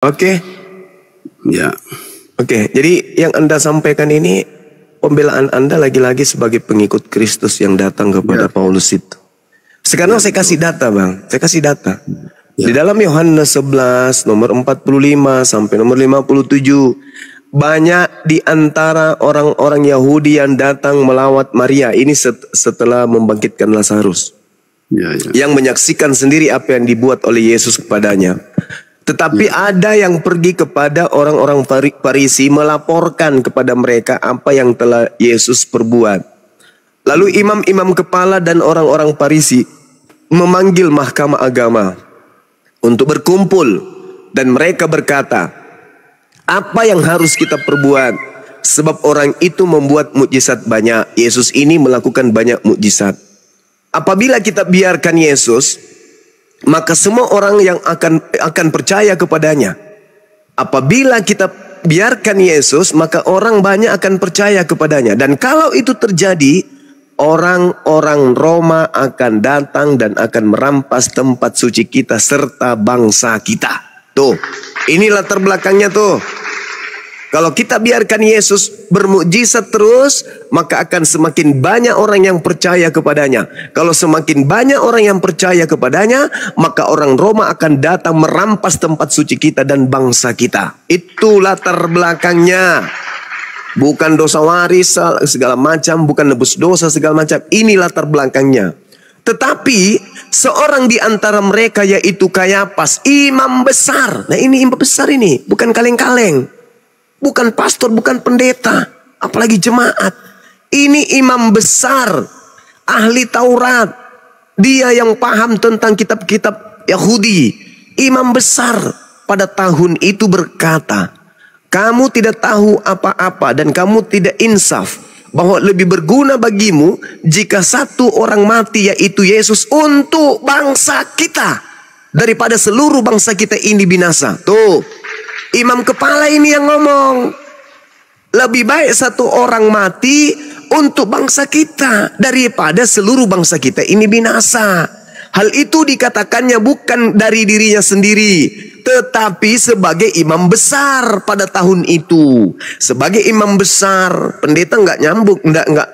Oke. Ya. Oke, jadi yang Anda sampaikan ini pembelaan Anda lagi-lagi sebagai pengikut Kristus yang datang kepada Paulus itu. Sekarang saya kasih data, Bang. Saya kasih data. Di dalam Yohanes 11 nomor 45 sampai nomor 57, banyak di antara orang-orang Yahudi yang datang melawat Maria. Ini setelah membangkitkan Lazarus. Yang menyaksikan sendiri apa yang dibuat oleh Yesus kepadanya. Tetapi ada yang pergi kepada orang-orang Farisi melaporkan kepada mereka apa yang telah Yesus perbuat. Lalu imam-imam kepala dan orang-orang Farisi memanggil mahkamah agama untuk berkumpul. Dan mereka berkata, apa yang harus kita perbuat? Sebab orang itu membuat mukjizat banyak. Yesus ini melakukan banyak mukjizat. Apabila kita biarkan Yesus, maka semua orang yang akan percaya kepadanya. Apabila kita biarkan Yesus, maka orang banyak akan percaya kepadanya. Dan kalau itu terjadi, orang-orang Roma akan datang dan akan merampas tempat suci kita serta bangsa kita. Tuh, ini latar belakangnya tuh. Kalau kita biarkan Yesus bermukjizat terus, maka akan semakin banyak orang yang percaya kepadanya. Kalau semakin banyak orang yang percaya kepadanya, maka orang Roma akan datang merampas tempat suci kita dan bangsa kita. Itu latar belakangnya. Bukan dosa waris segala macam, bukan nebus dosa segala macam. Ini latar belakangnya. Tetapi seorang di antara mereka yaitu Kayafas, imam besar. Nah ini imam besar ini, bukan kaleng-kaleng. Bukan pastor, bukan pendeta, apalagi jemaat. Ini imam besar, ahli Taurat. Dia yang paham tentang kitab-kitab Yahudi. Imam besar pada tahun itu berkata, kamu tidak tahu apa-apa dan kamu tidak insaf, bahwa lebih berguna bagimu jika satu orang mati, yaitu Yesus, untuk bangsa kita, daripada seluruh bangsa kita ini binasa. Tuh, imam kepala ini yang ngomong. Lebih baik satu orang mati untuk bangsa kita daripada seluruh bangsa kita ini binasa. Hal itu dikatakannya bukan dari dirinya sendiri, tetapi sebagai imam besar pada tahun itu. Sebagai imam besar, pendeta nggak nyambung,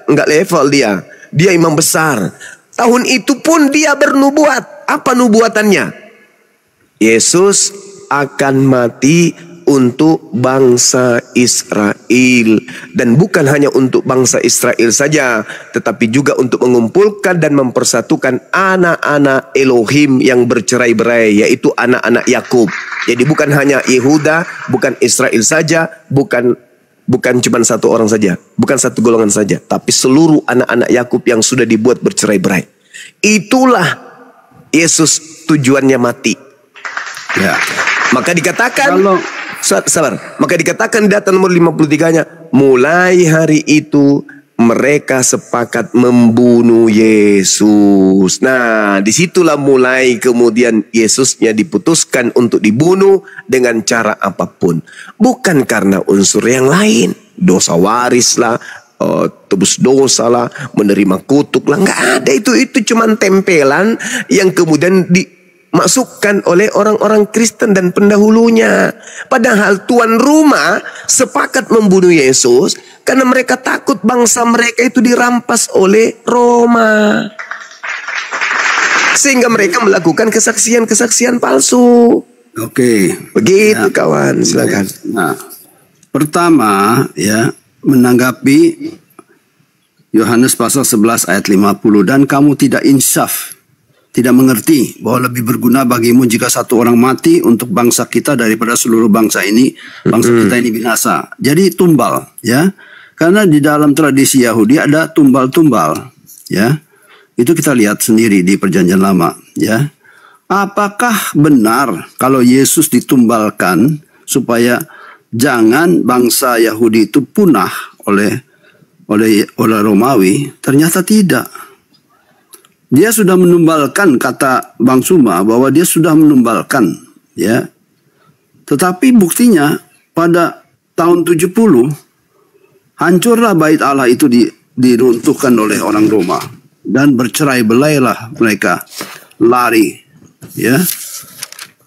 nggak level dia. Dia imam besar. Tahun itu pun dia bernubuat. Apa nubuatannya? Yesus akan mati untuk bangsa Israel. Dan bukan hanya untuk bangsa Israel saja, tetapi juga untuk mengumpulkan dan mempersatukan anak-anak Elohim yang bercerai-berai, yaitu anak-anak Yakub. Jadi bukan hanya Yehuda, bukan Israel saja, bukan cuma satu orang saja, bukan satu golongan saja, tapi seluruh anak-anak Yakub yang sudah dibuat bercerai-berai. Itulah Yesus tujuannya mati. Ya. Maka dikatakan, sabar. Maka dikatakan di data nomor 53-nya, mulai hari itu mereka sepakat membunuh Yesus. Nah, disitulah mulai kemudian Yesusnya diputuskan untuk dibunuh dengan cara apapun. Bukan karena unsur yang lain, dosa waris lah, tebus dosa lah, menerima kutuk lah, nggak ada itu cuman tempelan yang kemudian dimasukkan oleh orang-orang Kristen dan pendahulunya. Padahal tuan rumah sepakat membunuh Yesus karena mereka takut bangsa mereka itu dirampas oleh Roma. Sehingga mereka melakukan kesaksian-kesaksian palsu. Oke. Begitu ya, kawan, silakan. Nah, pertama ya, menanggapi Yohanes pasal 11 ayat 50, dan kamu tidak insaf, tidak mengerti bahwa lebih berguna bagimu jika satu orang mati untuk bangsa kita daripada seluruh bangsa ini, bangsa kita ini binasa. Jadi tumbal, ya. Karena di dalam tradisi Yahudi ada tumbal-tumbal, ya. Itu kita lihat sendiri di Perjanjian Lama, ya. Apakah benar kalau Yesus ditumbalkan supaya jangan bangsa Yahudi itu punah oleh Romawi? Ternyata tidak. Dia sudah menumbalkan, kata Bang Suma, bahwa dia sudah menumbalkan, ya. Tetapi buktinya pada tahun 70 hancurlah bait Allah itu diruntuhkan oleh orang Roma dan bercerai-belailah mereka, lari, ya,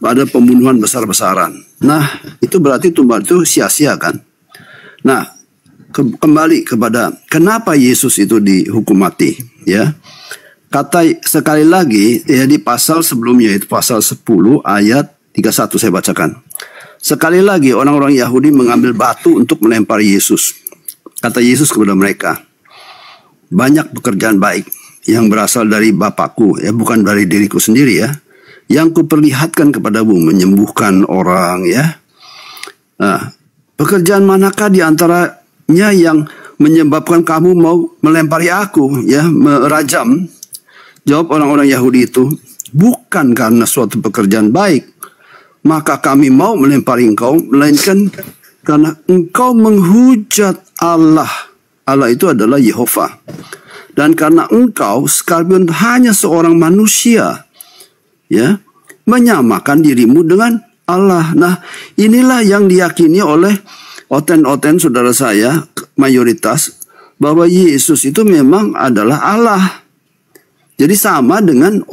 pada pembunuhan besar-besaran. Nah, itu berarti tumbal itu sia-sia kan? Nah, kembali kepada kenapa Yesus itu dihukum mati, ya. Kata sekali lagi ya di pasal sebelumnya, itu pasal 10 ayat 31 saya bacakan. Sekali lagi orang-orang Yahudi mengambil batu untuk melempari Yesus. Kata Yesus kepada mereka, banyak pekerjaan baik yang berasal dari Bapakku, ya, bukan dari diriku sendiri, ya, yang kuperlihatkan kepadamu, menyembuhkan orang, ya. Nah, pekerjaan manakah di antaranya yang menyebabkan kamu mau melempari aku, ya, merajam? Jawab orang-orang Yahudi itu, bukan karena suatu pekerjaan baik maka kami mau melempari engkau, melainkan karena engkau menghujat Allah. Allah itu adalah Yehova. Dan karena engkau sekalipun hanya seorang manusia, ya, menyamakan dirimu dengan Allah. Nah, inilah yang diyakini oleh oten-oten saudara saya, mayoritas, bahwa Yesus itu memang adalah Allah. Jadi sama dengan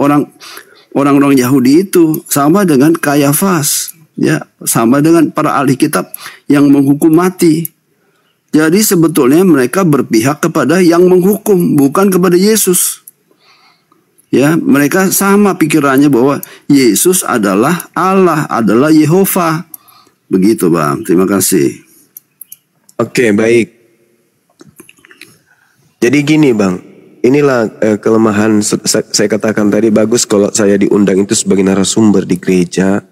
orang-orang Yahudi itu, sama dengan Kayafas, ya, sama dengan para ahli kitab yang menghukum mati. Jadi sebetulnya mereka berpihak kepada yang menghukum, bukan kepada Yesus. Ya, mereka sama pikirannya bahwa Yesus adalah Allah, adalah Yehova. Begitu, Bang. Terima kasih. Oke, baik. Jadi gini, Bang. Inilah kelemahan saya katakan tadi, bagus kalau saya diundang itu sebagai narasumber di gereja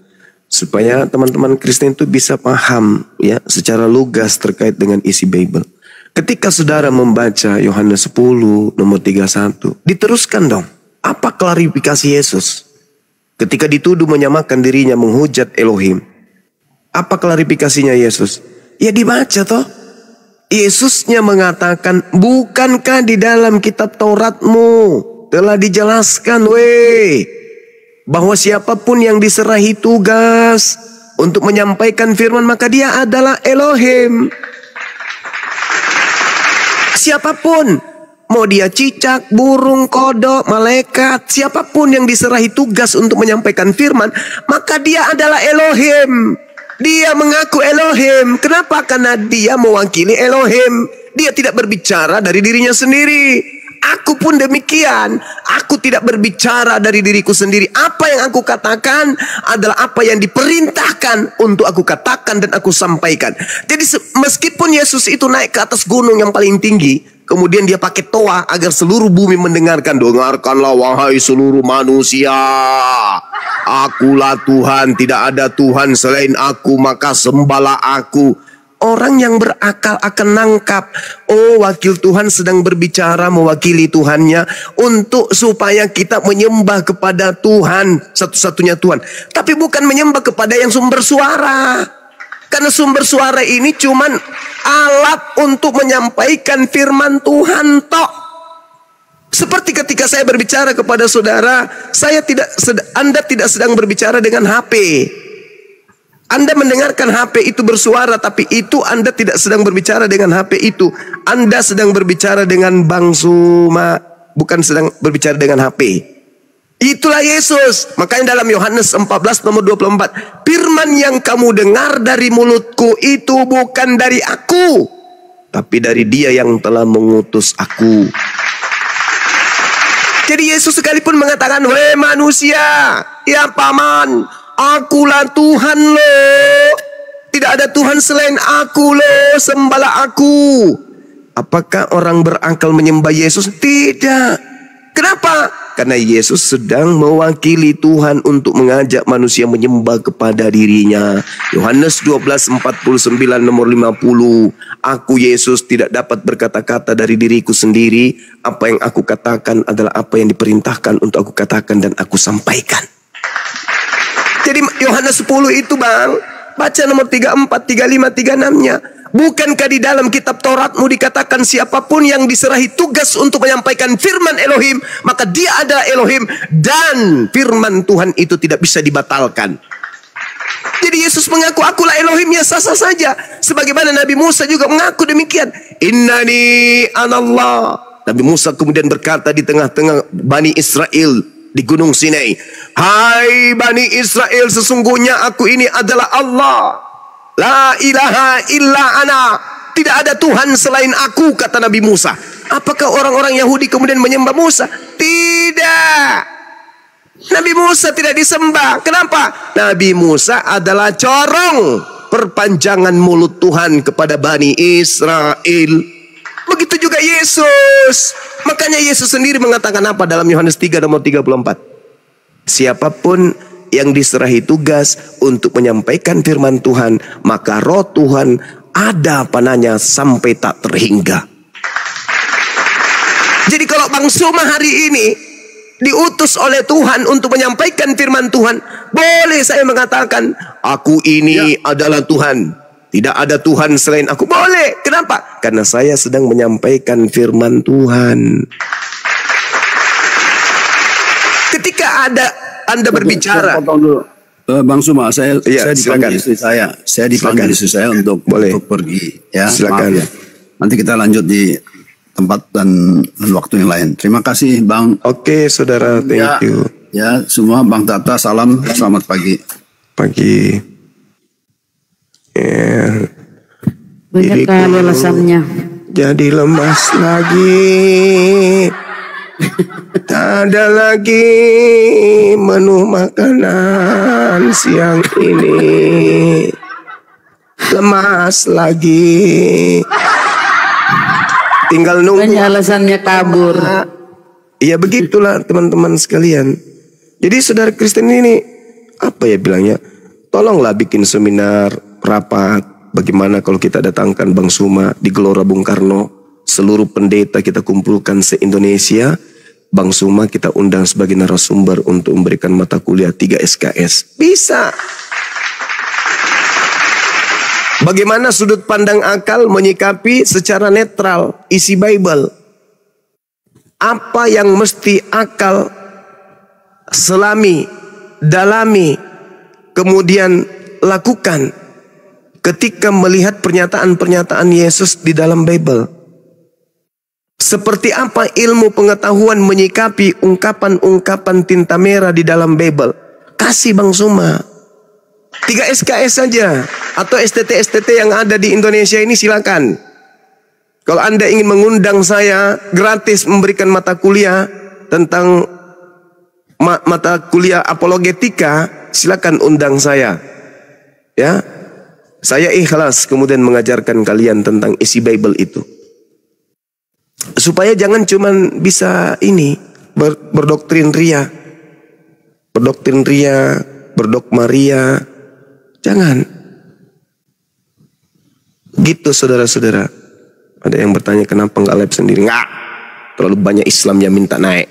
supaya teman-teman Kristen itu bisa paham, ya, secara lugas terkait dengan isi Bible. Ketika saudara membaca Yohanes 10 nomor 31, diteruskan dong. Apa klarifikasi Yesus? Ketika dituduh menyamakan dirinya menghujat Elohim. Apa klarifikasinya Yesus? Ya dibaca toh. Yesusnya mengatakan, bukankah di dalam kitab Tauratmu telah dijelaskan bahwa siapapun yang diserahi tugas untuk menyampaikan firman maka dia adalah Elohim. Siapapun, mau dia cicak, burung, kodok, malaikat, siapapun yang diserahi tugas untuk menyampaikan firman maka dia adalah Elohim. Dia mengaku Elohim. Kenapa? Karena dia mewakili Elohim. Dia tidak berbicara dari dirinya sendiri. Aku pun demikian. Aku tidak berbicara dari diriku sendiri. Apa yang aku katakan adalah apa yang diperintahkan untuk aku katakan dan aku sampaikan. Jadi meskipun Yesus itu naik ke atas gunung yang paling tinggi, kemudian dia pakai toa agar seluruh bumi mendengarkan. Dengarkanlah wahai seluruh manusia. Akulah Tuhan, tidak ada Tuhan selain aku, maka sembahlah aku. Orang yang berakal akan nangkap, oh, wakil Tuhan sedang berbicara mewakili Tuhannya untuk supaya kita menyembah kepada Tuhan, satu-satunya Tuhan. Tapi bukan menyembah kepada yang sumber suara. Karena sumber suara ini cuman alat untuk menyampaikan firman Tuhan tok. Seperti ketika saya berbicara kepada saudara, Anda tidak sedang berbicara dengan HP. Anda mendengarkan HP itu bersuara, tapi itu Anda tidak sedang berbicara dengan HP itu. Anda sedang berbicara dengan Bang Suma, bukan sedang berbicara dengan HP. Itulah Yesus. Makanya dalam Yohanes 14 nomor 24, firman yang kamu dengar dari mulutku itu bukan dari aku, tapi dari Dia yang telah mengutus aku. Jadi Yesus sekalipun mengatakan, weh manusia, ya paman, akulah Tuhan lo. Tidak ada Tuhan selain aku lo, sembahlah aku. Apakah orang berakal menyembah Yesus? Tidak. Kenapa? Karena Yesus sedang mewakili Tuhan untuk mengajak manusia menyembah kepada dirinya. Yohanes 12:49 nomor 50. Aku Yesus tidak dapat berkata-kata dari diriku sendiri. Apa yang aku katakan adalah apa yang diperintahkan untuk aku katakan dan aku sampaikan. Jadi Yohanes 10 itu, Bang, baca nomor 34, 35, 36-nya. Bukankah di dalam kitab Tauratmu dikatakan siapapun yang diserahi tugas untuk menyampaikan firman Elohim, maka dia adalah Elohim, dan firman Tuhan itu tidak bisa dibatalkan. Jadi Yesus mengaku, akulah Elohim, ya sah-sah saja. Sebagaimana Nabi Musa juga mengaku demikian. Innani anallah. Nabi Musa kemudian berkata di tengah-tengah Bani Israel, di Gunung Sinai. Hai Bani Israel, sesungguhnya aku ini adalah Allah. La ilaha illa ana. Tidak ada Tuhan selain aku, kata Nabi Musa. Apakah orang-orang Yahudi kemudian menyembah Musa? Tidak. Nabi Musa tidak disembah. Kenapa? Nabi Musa adalah corong perpanjangan mulut Tuhan kepada Bani Israel. Begitu juga Yesus. Makanya Yesus sendiri mengatakan apa dalam Yohanes 3 nomor 34? Siapapun yang diserahi tugas untuk menyampaikan firman Tuhan, maka roh Tuhan ada panahnya sampai tak terhingga. Jadi kalau Bang Suma hari ini diutus oleh Tuhan untuk menyampaikan firman Tuhan, boleh saya mengatakan, aku ini adalah Tuhan. Tidak ada Tuhan selain aku. Boleh. Kenapa? Karena saya sedang menyampaikan firman Tuhan. Ketika Anda berbicara, Bang Suma, saya silakan. dipanggil istri saya. Saya dipanggil istri saya untuk pergi. Ya, silakan. Maaf ya. Nanti kita lanjut di tempat dan waktu yang lain. Terima kasih, Bang. Oke, saudara, thank you. Ya, semua Bang Tata, salam, selamat pagi. Pagi. Ya. Banyak kali alasannya. Jadi lemas lagi. Tak ada lagi menu makanan siang ini. Lemas lagi. Tinggal nunggu. Banyak alasannya kabur. Iya begitulah teman-teman sekalian. Jadi saudara Kristen ini apa ya bilangnya? Tolonglah bikin seminar rapat. Bagaimana kalau kita datangkan Bang Suma di Gelora Bung Karno. Seluruh pendeta kita kumpulkan se-Indonesia. Bang Suma kita undang sebagai narasumber untuk memberikan mata kuliah 3 SKS. Bisa. Bagaimana sudut pandang akal menyikapi secara netral isi Bible? Apa yang mesti akal selami, dalami, kemudian lakukan ketika melihat pernyataan-pernyataan Yesus di dalam Bible? Seperti apa ilmu pengetahuan menyikapi ungkapan-ungkapan tinta merah di dalam Bible? Kasih Bang Suma 3 SKS saja. Atau STT-STT yang ada di Indonesia ini silakan. Kalau Anda ingin mengundang saya gratis memberikan mata kuliah tentang mata kuliah apologetika, silakan undang saya. Ya, saya ikhlas kemudian mengajarkan kalian tentang isi Bible itu. Supaya jangan cuman bisa ini berdoktrin ria. Berdoktrin ria, berdogma ria. Jangan. Gitu saudara-saudara. Ada yang bertanya kenapa nggak live sendiri? Nggak. Terlalu banyak Islam yang minta naik.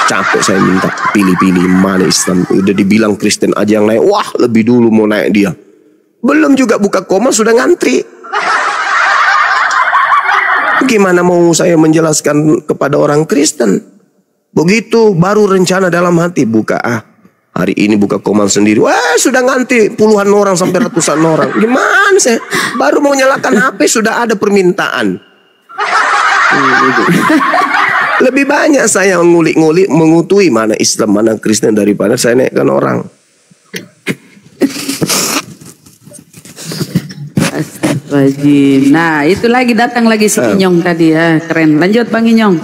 Capek saya minta pilih-pilih mana Islam. Udah dibilang Kristen aja yang naik. Wah lebih dulu mau naik dia. Belum juga buka koma sudah ngantri. Gimana mau saya menjelaskan kepada orang Kristen? Begitu baru rencana dalam hati buka hari ini buka komal sendiri. Wah sudah ngantri puluhan orang sampai ratusan orang. Gimana saya baru mau nyalakan HP sudah ada permintaan. Lebih banyak saya ngulik-ngulik mengutui mana Islam mana Kristen daripada saya naikkan orang. Astagfirullahaladzim. Nah itu lagi datang lagi si Inyong tadi ya. Keren. Lanjut Bang Inyong.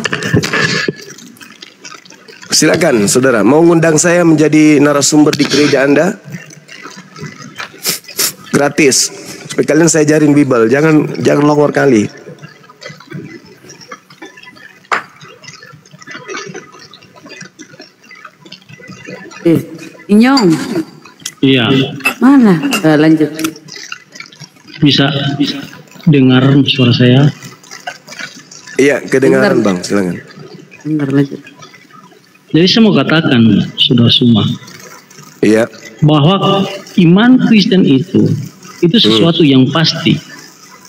Silakan saudara. Mau ngundang saya menjadi narasumber di gereja Anda? Gratis. Supaya kalian saya ajarin Bible. Jangan longor kali. Inyong. Iya. Mana? Lanjut. Bisa dengar suara saya? Iya, kedengaran Bang, silakan. Bentar lanjut. Jadi saya mau katakan, sudah semua, iya, bahwa iman Kristen itu sesuatu yang pasti.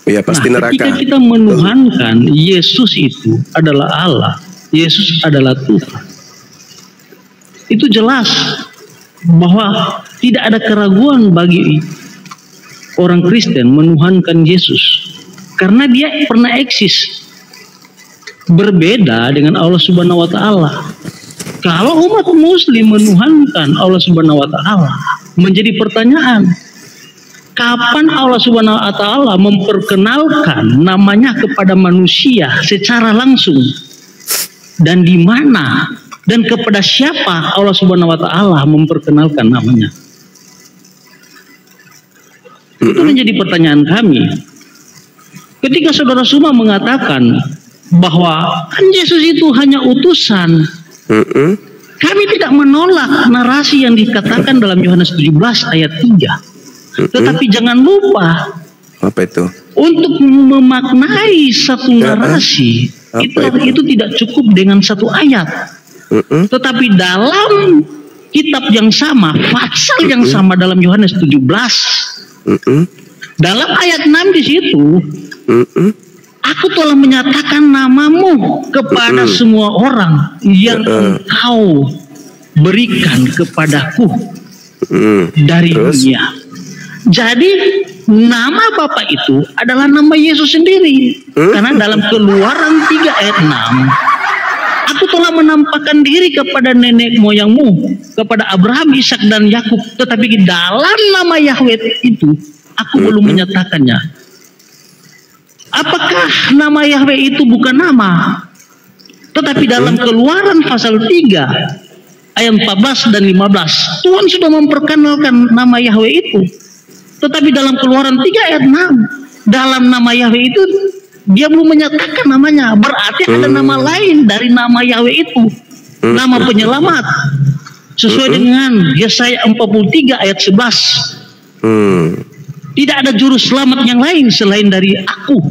Iya, pasti neraka. Ketika kita menuhankan Yesus itu adalah Allah, Yesus adalah Tuhan, itu jelas bahwa tidak ada keraguan bagi orang Kristen menuhankan Yesus karena dia pernah eksis, berbeda dengan Allah Subhanahu wa taala. Kalau umat muslim menuhankan Allah Subhanahu wa taala, menjadi pertanyaan, kapan Allah Subhanahu wa taala memperkenalkan namanya kepada manusia secara langsung? Dan di mana dan kepada siapa Allah Subhanahu wa taala memperkenalkan namanya? Itu menjadi pertanyaan kami. Ketika saudara semua mengatakan bahwa kan Yesus itu hanya utusan, kami tidak menolak narasi yang dikatakan dalam Yohanes 17 ayat 3. Tetapi jangan lupa, apa itu? Untuk memaknai satu narasi, itu tidak cukup dengan satu ayat. Tetapi dalam kitab yang sama, pasal yang sama dalam Yohanes 17, dalam ayat 6 di situ, aku telah menyatakan namamu kepada semua orang yang engkau berikan kepadaku dari dunia. Jadi nama Bapa itu adalah nama Yesus sendiri. Karena dalam Keluaran 3 ayat 6, aku telah menampakkan diri kepada nenek moyangmu, kepada Abraham, Ishak dan Yakub, tetapi dalam nama Yahweh itu aku belum menyatakannya. Apakah nama Yahweh itu bukan nama? Tetapi dalam Keluaran pasal 3 ayat 14 dan 15, Tuhan sudah memperkenalkan nama Yahweh itu. Tetapi dalam Keluaran 3 ayat 6, dalam nama Yahweh itu dia belum menyatakan namanya. Berarti ada nama lain dari nama Yahweh itu, nama penyelamat, sesuai dengan Yesaya 43 ayat 11. Tidak ada juru selamat yang lain selain dari aku.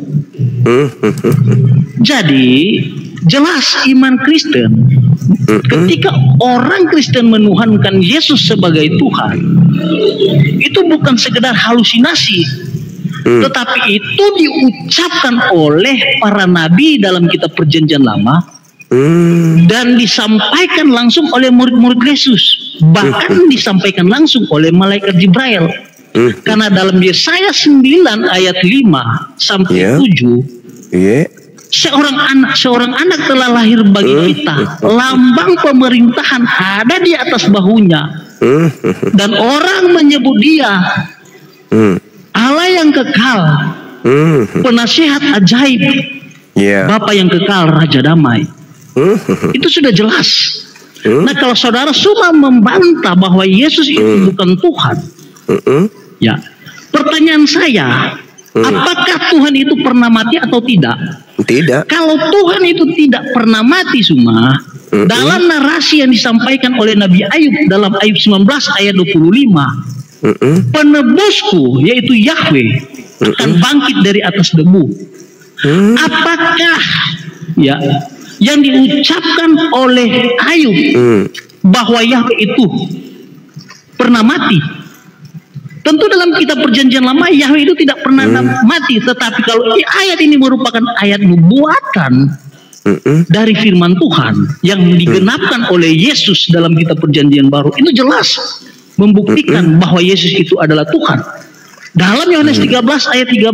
Jadi jelas iman Kristen, ketika orang Kristen menuhankan Yesus sebagai Tuhan, itu bukan sekedar halusinasi, tetapi itu diucapkan oleh para nabi dalam kitab Perjanjian Lama, dan disampaikan langsung oleh murid-murid Yesus, bahkan disampaikan langsung oleh malaikat Jibril. Karena dalam Yesaya 9 ayat 5 sampai 7, seorang anak telah lahir bagi kita, lambang pemerintahan ada di atas bahunya, dan orang menyebut dia Allah yang kekal, penasihat ajaib, Bapa yang kekal, Raja damai. Itu sudah jelas. Nah, kalau saudara semua membantah bahwa Yesus itu bukan Tuhan, ya, pertanyaan saya, apakah Tuhan itu pernah mati atau tidak? Tidak. Kalau Tuhan itu tidak pernah mati semua, dalam narasi yang disampaikan oleh Nabi Ayub dalam Ayub 19 ayat 25, penebusku yaitu Yahweh akan bangkit dari atas debu. Apakah ya yang diucapkan oleh Ayub bahwa Yahweh itu pernah mati? Tentu dalam kitab Perjanjian Lama Yahweh itu tidak pernah mati, tetapi kalau ayat ini merupakan ayat nubuatan dari firman Tuhan yang digenapkan oleh Yesus dalam kitab Perjanjian Baru, itu jelas membuktikan bahwa Yesus itu adalah Tuhan. Dalam Yohanes 13 ayat 13,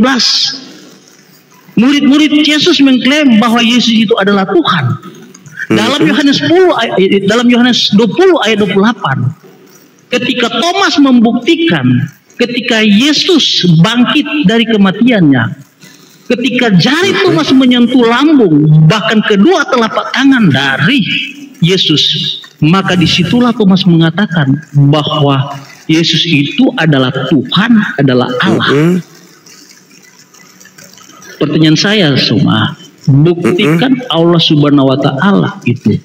murid-murid Yesus mengklaim bahwa Yesus itu adalah Tuhan. Dalam Yohanes 20 ayat 28, ketika Thomas membuktikan ketika Yesus bangkit dari kematiannya, ketika jari Thomas menyentuh lambung, bahkan kedua telapak tangan dari Yesus, maka disitulah Thomas mengatakan bahwa Yesus itu adalah Tuhan, adalah Allah. Pertanyaan saya semua, buktikan Allah Subhanahu wa taala itu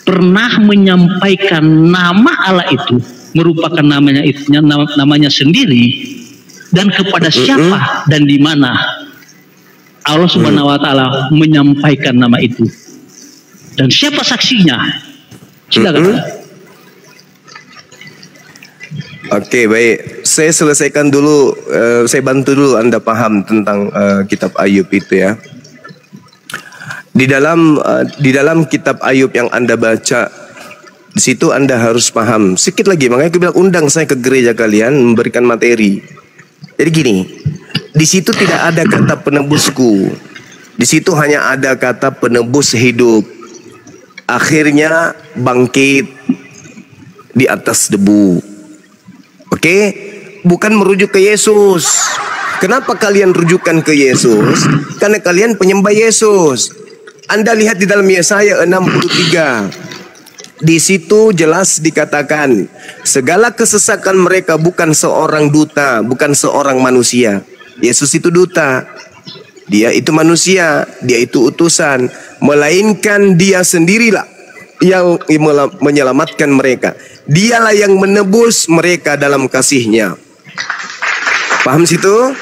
pernah menyampaikan nama Allah itu merupakan namanya sendiri, dan kepada siapa dan di mana Allah Subhanahu wa taala menyampaikan nama itu, dan siapa saksinya? Silakan. Oke, baik. Saya selesaikan dulu, saya bantu dulu Anda paham tentang kitab Ayub itu ya. Di dalam kitab Ayub yang Anda baca, di situ Anda harus paham sedikit lagi. Makanya aku bilang undang saya ke gereja kalian memberikan materi. Jadi gini, di situ tidak ada kata penebusku. Di situ hanya ada kata penebus hidup. akhirnya bangkit di atas debu. Oke, bukan merujuk ke Yesus. Kenapa kalian rujukan ke Yesus? Karena kalian penyembah Yesus. Anda lihat di dalam Yesaya 63. Di situ jelas dikatakan, segala kesesakan mereka bukan seorang duta, bukan seorang manusia. Yesus itu duta, dia itu manusia, dia itu utusan, melainkan dia sendirilah yang menyelamatkan mereka. Dialah yang menebus mereka dalam kasih-Nya. Paham situ?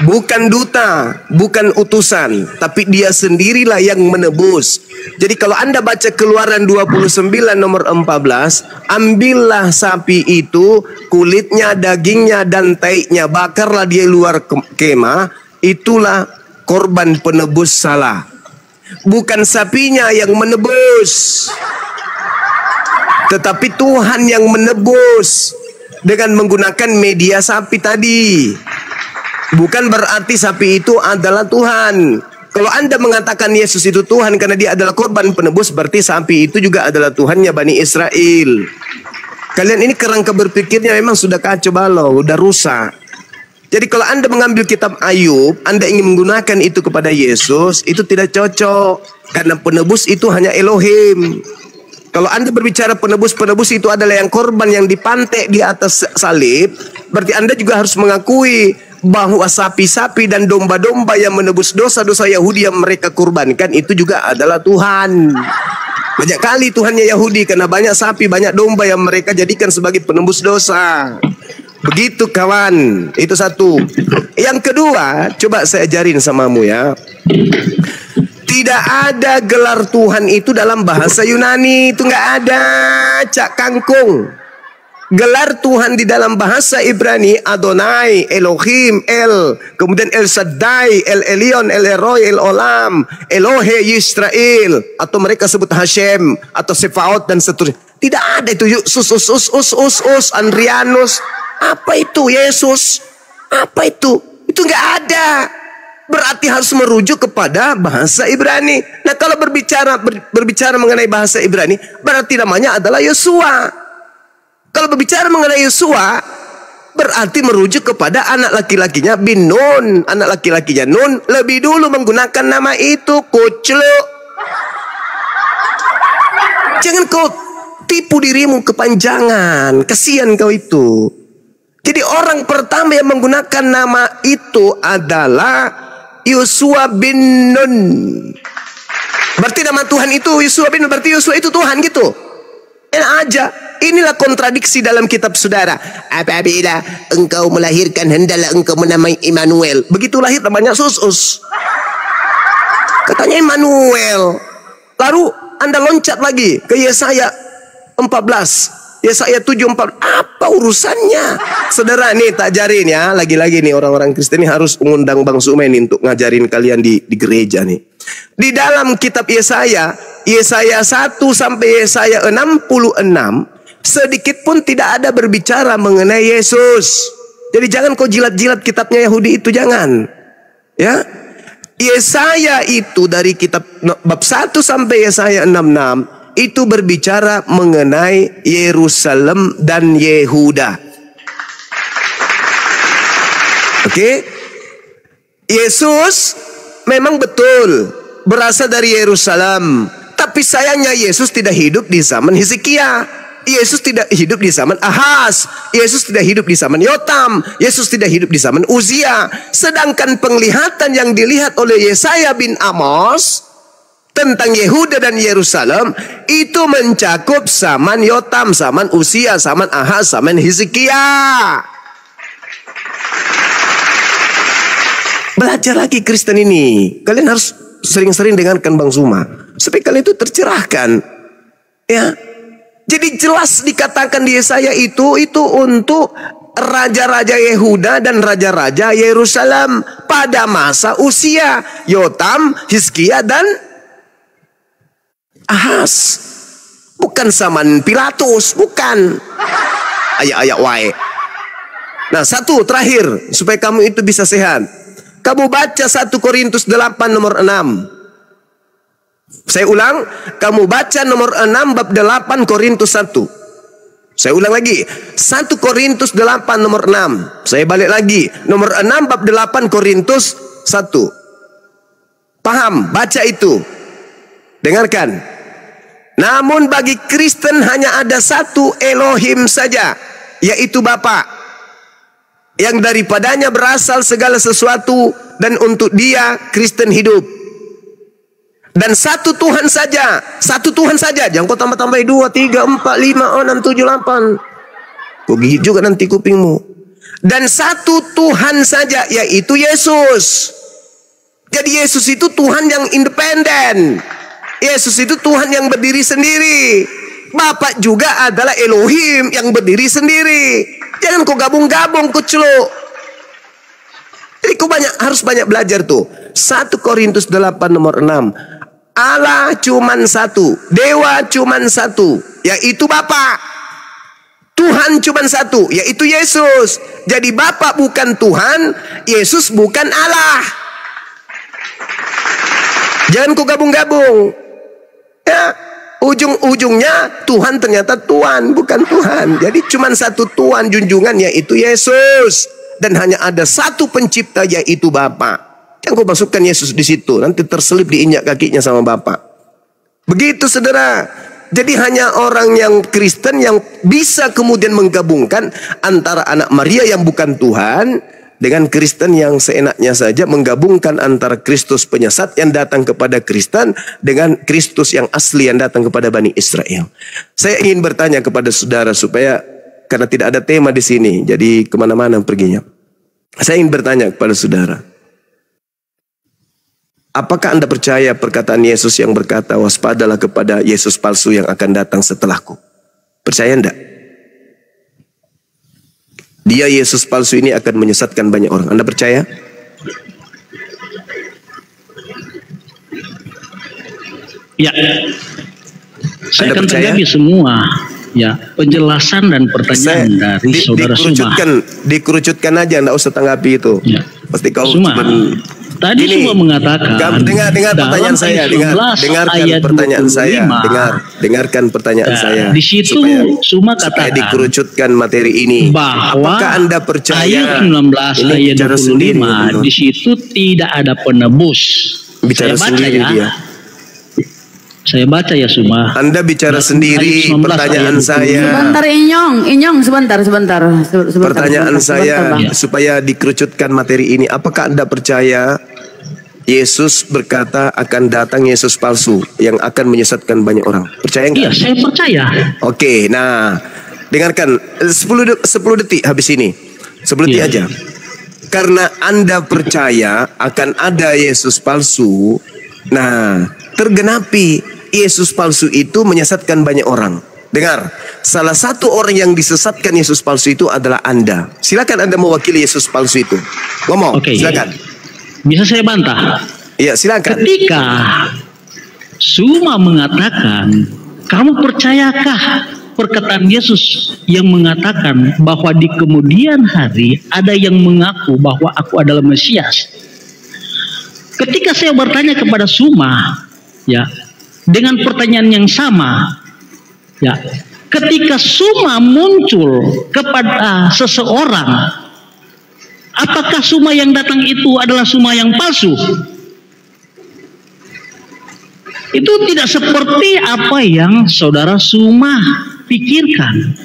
Bukan duta, bukan utusan, tapi dia sendirilah yang menebus. Jadi kalau Anda baca Keluaran 29 nomor 14, ambillah sapi itu, kulitnya, dagingnya, dan taiknya, bakarlah dia luar kemah, itulah korban penebus salah. Bukan sapinya yang menebus, tetapi Tuhan yang menebus dengan menggunakan media sapi tadi. Bukan berarti sapi itu adalah Tuhan. Kalau Anda mengatakan Yesus itu Tuhan karena dia adalah korban penebus, berarti sapi itu juga adalah Tuhannya Bani Israel. Kalian ini kerangka berpikirnya memang sudah kacau balau, sudah rusak. Jadi kalau Anda mengambil kitab Ayub, Anda ingin menggunakan itu kepada Yesus, itu tidak cocok. Karena penebus itu hanya Elohim. Kalau Anda berbicara penebus itu adalah yang korban yang dipantek di atas salib, berarti Anda juga harus mengakui bahwa sapi-sapi dan domba-domba yang menebus dosa-dosa Yahudi yang mereka kurbankan itu juga adalah Tuhan. Banyak kali Tuhannya Yahudi karena banyak sapi, banyak domba yang mereka jadikan sebagai penebus dosa. Begitu kawan, itu satu. Yang kedua, coba saya ajarin samamu ya. Tidak ada gelar Tuhan itu dalam bahasa Yunani, itu nggak ada, cak kangkung. Gelar Tuhan di dalam bahasa Ibrani Adonai, Elohim, El, kemudian El Shaddai, El Elyon, El Eroi, El Olam, Elohe Yisrael, atau mereka sebut Hashem atau Sefaot dan seterusnya. Tidak ada itu Sus, Andrianus. Apa itu Yesus? Apa itu? Itu nggak ada. Berarti harus merujuk kepada bahasa Ibrani. Nah, kalau berbicara mengenai bahasa Ibrani, berarti namanya adalah Yosua. Kalau berbicara mengenai Yosua, berarti merujuk kepada anak laki-lakinya bin Nun. Anak laki-lakinya Nun lebih dulu menggunakan nama itu, kucluk. Jangan kau tipu dirimu kepanjangan. Kasihan kau itu. Jadi orang pertama yang menggunakan nama itu adalah Yosua bin Nun. Berarti nama Tuhan itu Yosua bin Nun. Berarti Yosua itu Tuhan gitu. Enak aja. Inilah kontradiksi dalam kitab saudara. Apabila engkau melahirkan, hendaklah engkau menamai Immanuel. Begitu lahir namanya Sus. Katanya Immanuel. Lalu Anda loncat lagi ke Yesaya 14. Yesaya 7:4. Apa urusannya? Saudara, nih tak ajarin ya. Lagi-lagi nih orang-orang Kristen ini harus mengundang Bang Sumen untuk ngajarin kalian di gereja nih. Di dalam kitab Yesaya 1 sampai Yesaya 66, sedikit pun tidak ada berbicara mengenai Yesus. Jadi jangan kau jilat-jilat kitabnya Yahudi itu, jangan. Ya. Yesaya itu dari kitab bab 1 sampai Yesaya 66 itu berbicara mengenai Yerusalem dan Yehuda. Oke? Yesus memang betul berasal dari Yerusalem, tapi sayangnya Yesus tidak hidup di zaman Hizkia. Yesus tidak hidup di zaman Ahaz. Yesus tidak hidup di zaman Yotam. Yesus tidak hidup di zaman Uzia. Sedangkan penglihatan yang dilihat oleh Yesaya bin Amos tentang Yehuda dan Yerusalem itu mencakup zaman Yotam, zaman Uzia, zaman Ahaz, zaman Hizkia. Belajar lagi Kristen ini. Kalian harus sering-sering dengarkan Bang Zuma supaya kalian itu tercerahkan. Ya. Jadi jelas dikatakan di Yesaya itu untuk raja-raja Yehuda dan raja-raja Yerusalem pada masa Uzia, Yotam, Hizkia dan Ahaz. Bukan zaman Pilatus, bukan. Ayak-ayak wae. Nah, satu terakhir supaya kamu itu bisa sehat. Kamu baca 1 Korintus 8 nomor 6. Saya ulang, kamu baca nomor 6 bab 8 Korintus 1. Saya ulang lagi, 1 Korintus 8 nomor 6. Saya balik lagi, nomor 6 bab 8 Korintus 1. Paham? Baca itu. Dengarkan. Namun bagi Kristen hanya ada satu Elohim saja, yaitu Bapa, yang daripadanya berasal segala sesuatu, dan untuk Dia Kristen hidup. Dan satu Tuhan saja, jangan kau tambah-tambahin 2, 3, 4, 5, 6, 7, 8. Kau gigit juga nanti kupingmu. Dan satu Tuhan saja, yaitu Yesus. Jadi Yesus itu Tuhan yang independen. Yesus itu Tuhan yang berdiri sendiri. Bapa juga adalah Elohim yang berdiri sendiri. Jangan kau gabung-gabung, kau celuk. Jadi kau harus banyak belajar tuh. 1 Korintus 8 nomor 6. Allah cuman satu, Dewa cuman satu, yaitu Bapa. Tuhan cuman satu, yaitu Yesus. Jadi Bapa bukan Tuhan, Yesus bukan Allah. Jangan kau gabung-gabung. Ya, ujung-ujungnya Tuhan ternyata Tuhan, bukan Tuhan. Jadi cuman satu Tuhan junjungan, yaitu Yesus. Dan hanya ada satu pencipta, yaitu Bapa. Yang kau masukkan Yesus di situ, nanti terselip diinjak kakinya sama Bapa. Begitu saudara. Jadi hanya orang yang Kristen yang bisa kemudian menggabungkan antara anak Maria yang bukan Tuhan dengan Kristen yang seenaknya saja menggabungkan antara Kristus penyesat yang datang kepada Kristen dengan Kristus yang asli yang datang kepada Bani Israel. Saya ingin bertanya kepada saudara supaya, karena tidak ada tema di sini, jadi kemana-mana perginya. Saya ingin bertanya kepada saudara. Apakah Anda percaya perkataan Yesus yang berkata, waspadalah kepada Yesus palsu yang akan datang setelahku? Percaya enggak? Dia Yesus palsu ini akan menyesatkan banyak orang. Anda percaya? Ya. Saya akan tanggapi semua ya penjelasan dan pertanyaan dari saudara Suma. Dikerucutkan aja, enggak usah tanggapi itu. Ya. Pasti kau Suma. Tadi Suma mengatakan, dengar pertanyaan saya, dengarkan pertanyaan saya, dengarkan pertanyaan saya. Di situ Suma katakan dikerucutkan materi ini. Bahwa apakah Anda percaya ayat 19 ayat 25 di situ tidak ada penebus. Bicara sendiri dia. Saya baca ya Suma. Anda bicara sendiri pertanyaan saya. Sebentar Inyong sebentar. Pertanyaan saya supaya dikerucutkan materi ini. Apakah Anda percaya Yesus berkata akan datang Yesus palsu yang akan menyesatkan banyak orang? Percaya enggak? Iya, saya percaya. Oke, nah dengarkan 10 detik habis ini. 10 detik aja. Karena Anda percaya akan ada Yesus palsu, nah tergenapi Yesus palsu itu menyesatkan banyak orang. Dengar, salah satu orang yang disesatkan Yesus palsu itu adalah Anda. Silakan Anda mewakili Yesus palsu itu. Ngomong, silakan. Bisa saya bantah? Iya, silakan. Ketika Suma mengatakan, kamu percayakah perkataan Yesus yang mengatakan bahwa di kemudian hari ada yang mengaku bahwa aku adalah Mesias? Ketika saya bertanya kepada Suma, ya, dengan pertanyaan yang sama, ya, ketika Suma muncul kepada seseorang, apakah Suma yang datang itu adalah Suma yang palsu? Itu tidak seperti apa yang saudara Suma pikirkan.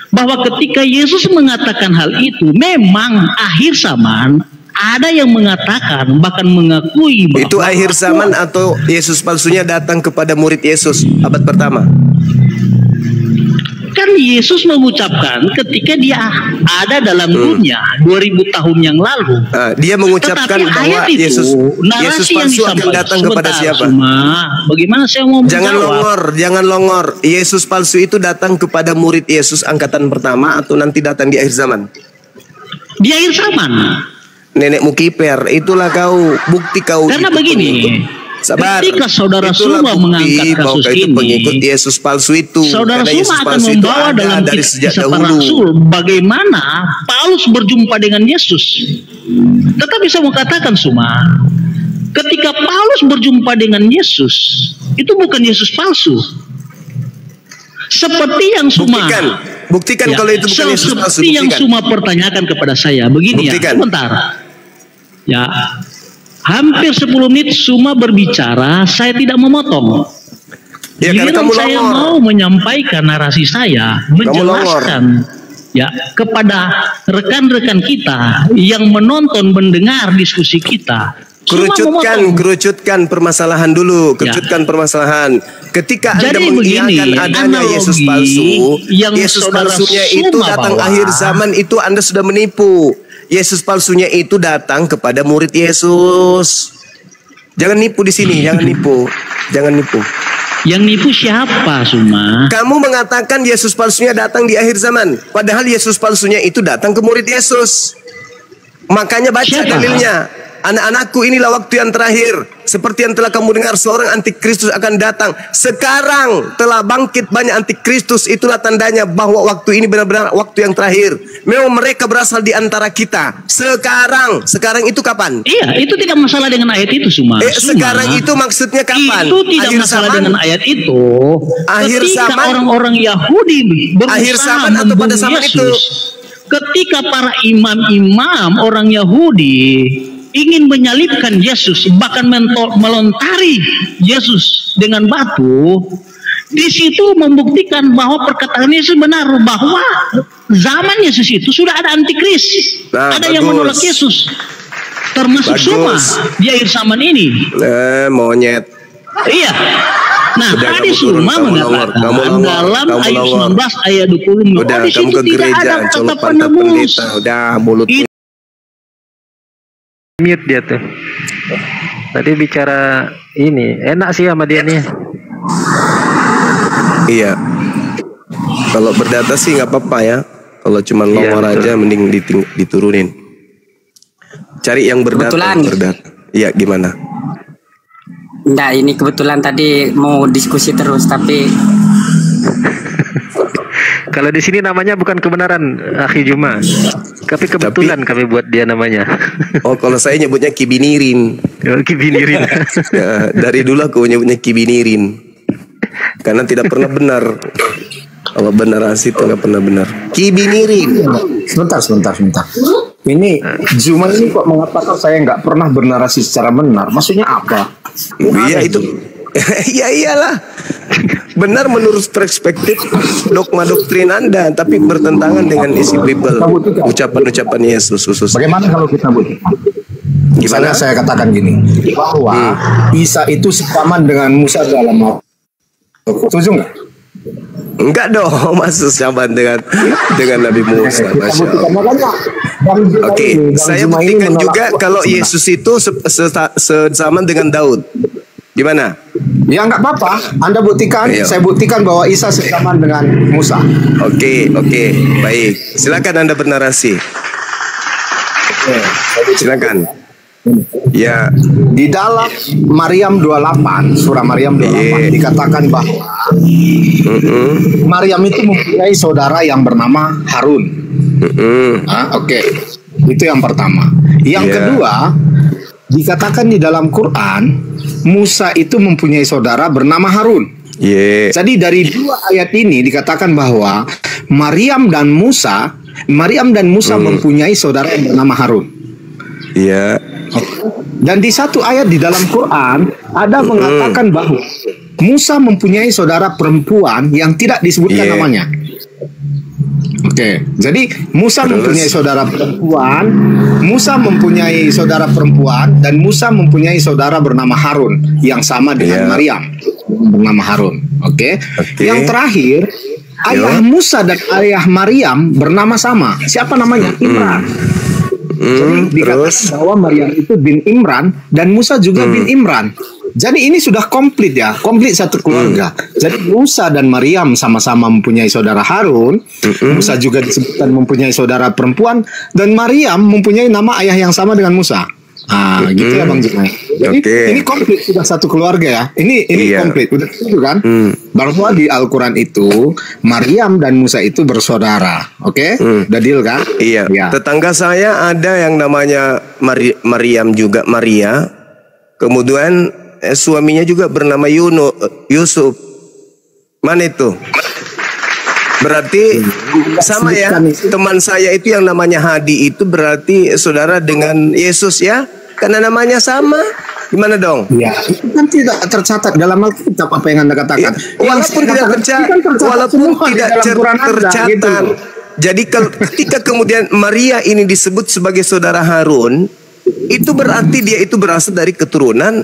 Bahwa ketika Yesus mengatakan hal itu, memang akhir zaman ada yang mengatakan, bahkan mengakui bahwa itu akhir zaman atau Yesus palsunya datang kepada murid Yesus abad pertama. Kan Yesus mengucapkan ketika dia ada dalam dunia 2000 tahun yang lalu. Dia mengucapkan bahwa Yesus palsu akan datang kepada siapa? Bagaimana saya mau menjawab? Jangan longor. Yesus palsu itu datang kepada murid Yesus angkatan pertama atau nanti datang di akhir zaman? Di akhir zaman. Nenekmu kiper, itulah kau bukti kau. Karena begini. Sabar. Ketika saudara Suma mengangkat kasus ini, pengikut Yesus palsu itu, saudara Suma akan membawa dalam kisah para rasul bagaimana Paulus berjumpa dengan Yesus. Tetapi saya mau katakan Suma, ketika Paulus berjumpa dengan Yesus, itu bukan Yesus palsu. Seperti yang Suma Buktikan kalau itu bukan Yesus palsu. Seperti yang Suma pertanyakan kepada saya. Begini ya, sebentar. Ya, hampir 10 menit Suma berbicara, saya tidak memotong. Ya, karena kamu saya mau menyampaikan narasi saya, menjelaskan ya kepada rekan-rekan kita yang menonton, mendengar diskusi kita. Kerucutkan permasalahan dulu, permasalahan. Ketika Anda mengiyakan adanya Yesus palsu, Yesus palsunya itu datang akhir zaman, itu Anda sudah menipu. Yesus palsunya itu datang kepada murid Yesus. Jangan nipu di sini, jangan nipu. Yang nipu siapa, Suma? Kamu mengatakan Yesus palsunya datang di akhir zaman, padahal Yesus palsunya itu datang ke murid Yesus. Makanya baca dalilnya. Anak-anakku, inilah waktu yang terakhir. Seperti yang telah kamu dengar, seorang antikristus akan datang. Sekarang telah bangkit banyak antikristus. Itulah tandanya bahwa waktu ini benar-benar waktu yang terakhir. Memang mereka berasal di antara kita. Sekarang itu kapan? Iya, itu tidak masalah dengan ayat itu, Suma. Sekarang itu maksudnya kapan? Itu tidak masalah dengan ayat itu. Akhir ketika zaman, orang-orang Yahudi berusaha akhir zaman atau pada zaman Yesus, itu? Ketika para imam-imam orang Yahudi ingin menyalibkan Yesus, bahkan melontari Yesus dengan batu, di situ membuktikan bahwa perkataan Yesus benar, bahwa zaman Yesus itu sudah ada antikris, ada yang menolak Yesus, termasuk Suma di akhir zaman ini. Monyet. Iya. Nah, tadi Suma mengatakan dalam ayat 19 ayat 20, udah, di kamu ke gereja, kata penebus. Udah, mulut. Mute dia tuh. Tadi bicara ini, enak sih sama dia nih. Iya. Kalau berdata sih nggak apa-apa ya. Kalau cuma longor aja mending diturunin. Cari yang berdata. Iya, gimana? Enggak, ini kebetulan tadi mau diskusi terus, tapi kalau di sini namanya bukan kebenaran, Akhi Juma, tapi kebetulan kami buat dia namanya. Oh, kalau saya nyebutnya Kibinirin. Kibinirin. Ya, dari dulu aku nyebutnya Kibinirin, karena tidak pernah benar. Kalau benar asli itu nggak pernah benar. Kibinirin. Sebentar. Ini Juma ini kok mengatakan saya nggak pernah bernarasi secara benar. Maksudnya apa? Iya itu. Ya iyalah. Benar menurut perspektif dogma doktrin Anda, tapi bertentangan dengan isi Bible, ucapan-ucapan Yesus khusus. Bagaimana kalau kita buktikan? Misalnya saya katakan gini, bahwa Isa itu sekaman dengan Musa dalam setuju nggak? Enggak dong, masuk zaman dengan Nabi Musa. Masya Allah. Oke, saya buktikan juga kalau Yesus itu sezaman dengan Daud. Gimana? Ya nggak apa-apa, Anda buktikan. Ayo. Saya buktikan bahwa Isa sezaman dengan Musa. Oke, baik. Silakan Anda bernarasi. Silakan. Ya. Di dalam Maryam 28, surah Maryam 28 dikatakan bahwa Maryam itu mempunyai saudara yang bernama Harun. Oke. Itu yang pertama. Yang kedua, dikatakan di dalam Quran Musa itu mempunyai saudara bernama Harun. Jadi dari dua ayat ini dikatakan bahwa Maryam dan Musa mempunyai saudara yang bernama Harun. Dan di satu ayat di dalam Quran ada mengatakan bahwa Musa mempunyai saudara perempuan yang tidak disebutkan namanya. Oke, jadi Musa mempunyai saudara perempuan, dan Musa mempunyai saudara bernama Harun yang sama dengan Maryam bernama Harun. Oke. Yang terakhir, ayah Musa dan ayah Maryam bernama sama. Siapa namanya? Imran. Jadi dikatakan bahwa Maryam itu bin Imran dan Musa juga bin Imran. Jadi ini sudah komplit ya, komplit satu keluarga. Jadi Musa dan Maryam sama-sama mempunyai saudara Harun. Musa juga disebutkan mempunyai saudara perempuan, dan Maryam mempunyai nama ayah yang sama dengan Musa. Gitu ya Bang Jumai. Jadi ini komplit, sudah satu keluarga ya. Ini komplit, udah setuju kan? Bahwa di Al-Quran itu Maryam dan Musa itu bersaudara. Oke? Udah deal kan? Iya. Tetangga saya ada yang namanya Maryam juga Maria. Kemudian suaminya juga bernama Yusuf. Mana itu? Berarti sama ya, teman saya itu yang namanya Hadi itu berarti saudara dengan Yesus ya, karena namanya sama. Gimana dong? Ya, itu kan tidak tercatat dalam Alkitab apa yang Anda katakan. Ya, walaupun tidak tercatat, gitu. Jadi ketika kemudian Maria ini disebut sebagai saudara Harun, itu berarti dia itu berasal dari keturunan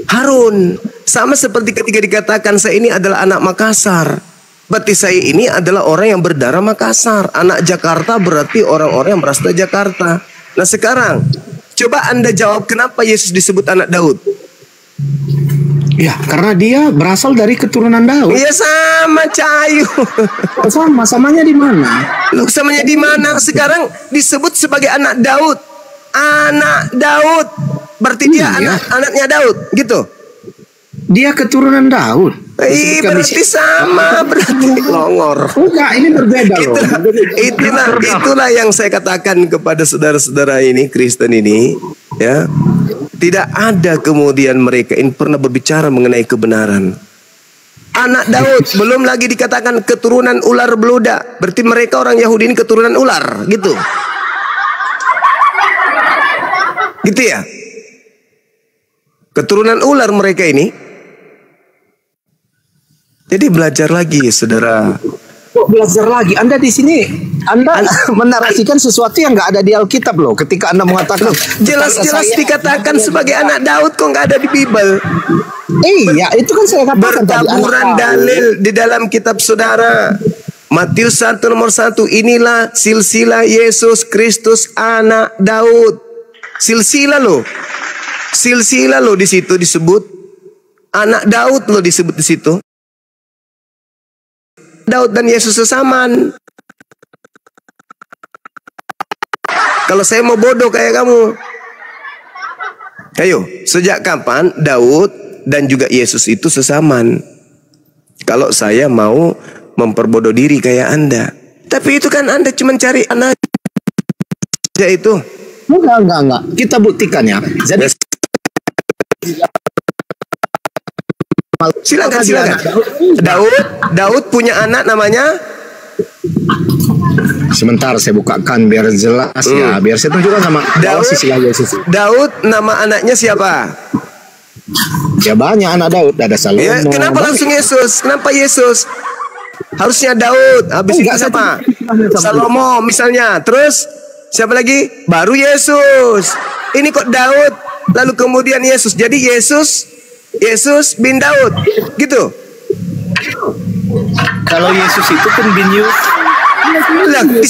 Harun. Sama seperti ketika dikatakan saya ini adalah anak Makassar. Berarti saya ini adalah orang yang berdarah Makassar. Anak Jakarta berarti orang-orang yang berasal dari Jakarta. Nah sekarang, coba Anda jawab kenapa Yesus disebut anak Daud? Ya, karena dia berasal dari keturunan Daud. Iya sama Cahayu. Samanya di mana? Loh, samanya di mana? Sekarang disebut sebagai anak Daud. Anak Daud. Berarti dia anaknya Daud, gitu. Dia keturunan Daud. Berarti sama, berarti longor. Enggak, ini berbeda loh. Itulah yang saya katakan kepada saudara-saudara ini Kristen ini, ya. Tidak ada kemudian mereka ini pernah berbicara mengenai kebenaran. Anak Daud, belum lagi dikatakan keturunan ular beluda. Berarti mereka orang Yahudi ini keturunan ular, gitu. Gitu ya. Keturunan ular mereka ini. Jadi belajar lagi, saudara. Kok belajar lagi? Anda di sini, Anda menarasikan sesuatu yang nggak ada di Alkitab loh. Ketika Anda mengatakan jelas-jelas dikatakan sebagai anak Daud, kok nggak ada di Bible? Iya, itu kan saya katakan bertaburan dalil di dalam kitab saudara. Matius 1 nomor 1, inilah silsilah Yesus Kristus anak Daud. Silsilah loh. Silsilah loh di situ disebut. Anak Daud loh disebut di situ. Daud dan Yesus sesamaan. Kalau saya mau bodoh kayak kamu. Ayo, sejak kapan Daud dan juga Yesus itu sesamaan? Kalau saya mau memperbodoh diri kayak Anda. Tapi itu kan Anda cuma cari anak aja itu. Enggak. Kita buktikan ya. Jadi silakan. Daud punya anak namanya. Sebentar saya bukakan biar jelas ya, biar saya tunjukkan sama Daud nama anaknya siapa? Ya banyak anak Daud, ada Salomo. Ya, kenapa langsung Yesus? Kenapa Yesus? Harusnya Daud. Habis itu siapa? Salomo misalnya. Terus siapa lagi? Baru Yesus. Ini kok Daud, lalu kemudian Yesus. Jadi Yesus bin Daud, gitu. Kalau Yesus itu kan bin Yusuf. Lah, di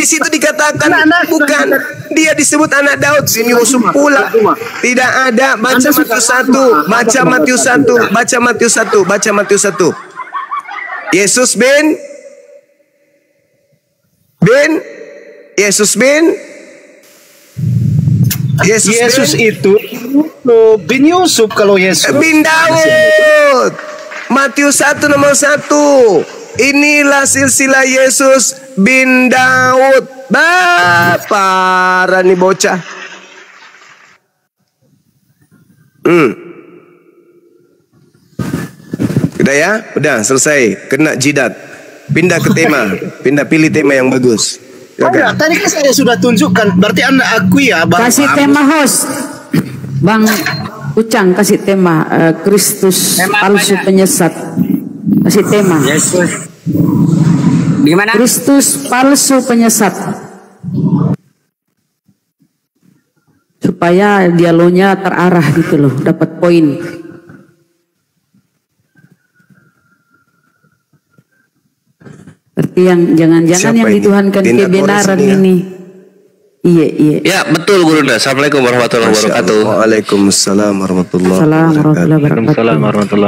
situ dikatakan bukan dia disebut anak Daud, bin Yusuf pula. Tidak ada. Baca Matius 1. Yesus bin Yesus itu bin Yusuf. Kalau Yesus bin Daud. Matius 1 nomor 1. Inilah silsilah Yesus bin Daud. Parah nih bocah. Udah ya? Udah selesai. Kena jidat. Pindah ke tema. Pilih tema yang bagus. Ada, tadi kan saya sudah tunjukkan. Berarti Anda akui ya, Bang. Kasih tema host, Bang Ucang, kasih tema Kristus palsu penyesat. Kasih tema. Yesus. Gimana? Kristus palsu penyesat. Supaya dialognya terarah gitu loh, dapat poin. Berarti yang jangan-jangan yang dituhankan kebenaran ini. Iya. Ya betul Gurunda. Assalamualaikum warahmatullahi wabarakatuh. Waalaikumsalam warahmatullahi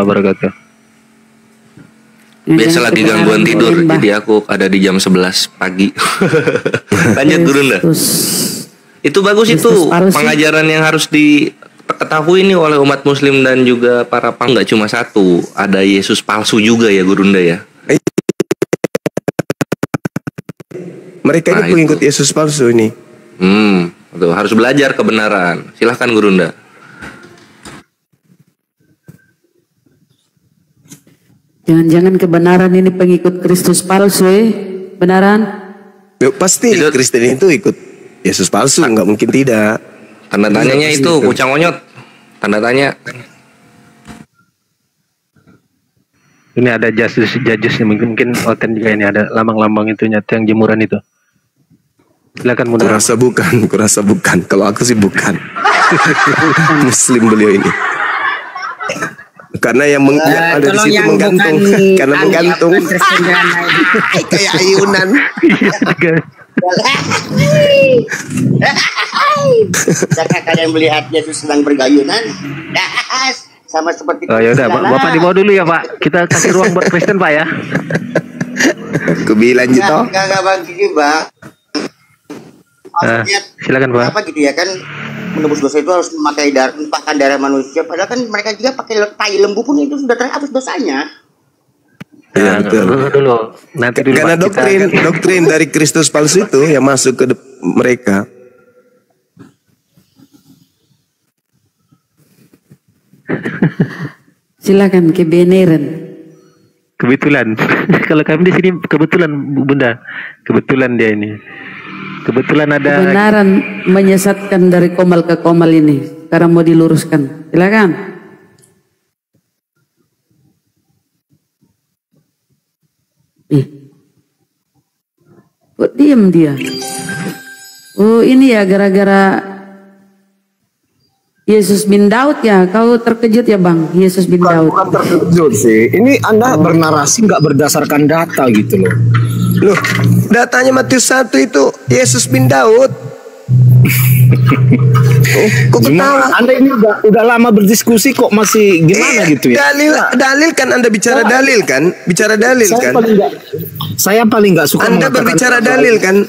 wabarakatuh. Biasa lagi gangguan tidur, jadi aku ada di jam 11 pagi. Lanjut Gurunda. Itu bagus itu pengajaran yang harus diketahui nih oleh umat Muslim dan juga para nggak cuma satu, ada Yesus palsu juga ya Gurunda ya. Mereka ini pengikut Yesus palsu ini. Betul, harus belajar kebenaran. Silahkan Gurunda. Jangan-jangan kebenaran ini pengikut Kristus palsu, benaran? Pasti Kristen itu ikut Yesus palsu, nggak mungkin tidak. Tanda tanyanya itu kucang onyot. Tanda tanya. Ini ada judges mungkin oten juga ini, ada lambang-lambang itu nyata yang jemuran itu. Silakan Bunda. Kurasa bukan. Kalau aku sih bukan. Muslim beliau ini. Karena yang ada di situ menggantung. Karena menggantung. Kayak ayunan. Jika kalian melihat Yesus sedang bergayunan, sama seperti. Oh ya udah, Bapak dibawa dulu ya Pak. Kita kasih ruang buat Kristen Pak ya. Kebilang gitu. Enggak Bang Kiki Bang. Silakan Pak. Apa gitu ya kan, menebus dosa itu harus memakai menumpahkan darah manusia. Padahal kan mereka juga pakai tai lembu pun itu sudah terhapus dosanya. Ya, betul. Dulu. Nanti dulu. Karena doktrin dari Kristus palsu itu yang masuk ke mereka. Silakan kebenaran. Kebetulan. Kalau kami di sini kebetulan Bunda. Kebetulan dia ini. Kebetulan ada kebenaran menyesatkan dari komal ke komal ini. Karena mau diluruskan. Silakan. Kok diam dia? Oh ini ya gara-gara Yesus bin Daud ya, kau terkejut ya Bang, Yesus bin Daud. Bukan terkejut sih, ini Anda bernarasi nggak berdasarkan data gitu loh. Loh, datanya Matius 1 itu Yesus bin Daud. Kok ketawa? Anda ini udah lama berdiskusi kok masih gimana gitu ya? Dalil kan Anda bicara dalil kan? Bicara dalil kan? Saya paling nggak suka Anda berbicara dalil kan?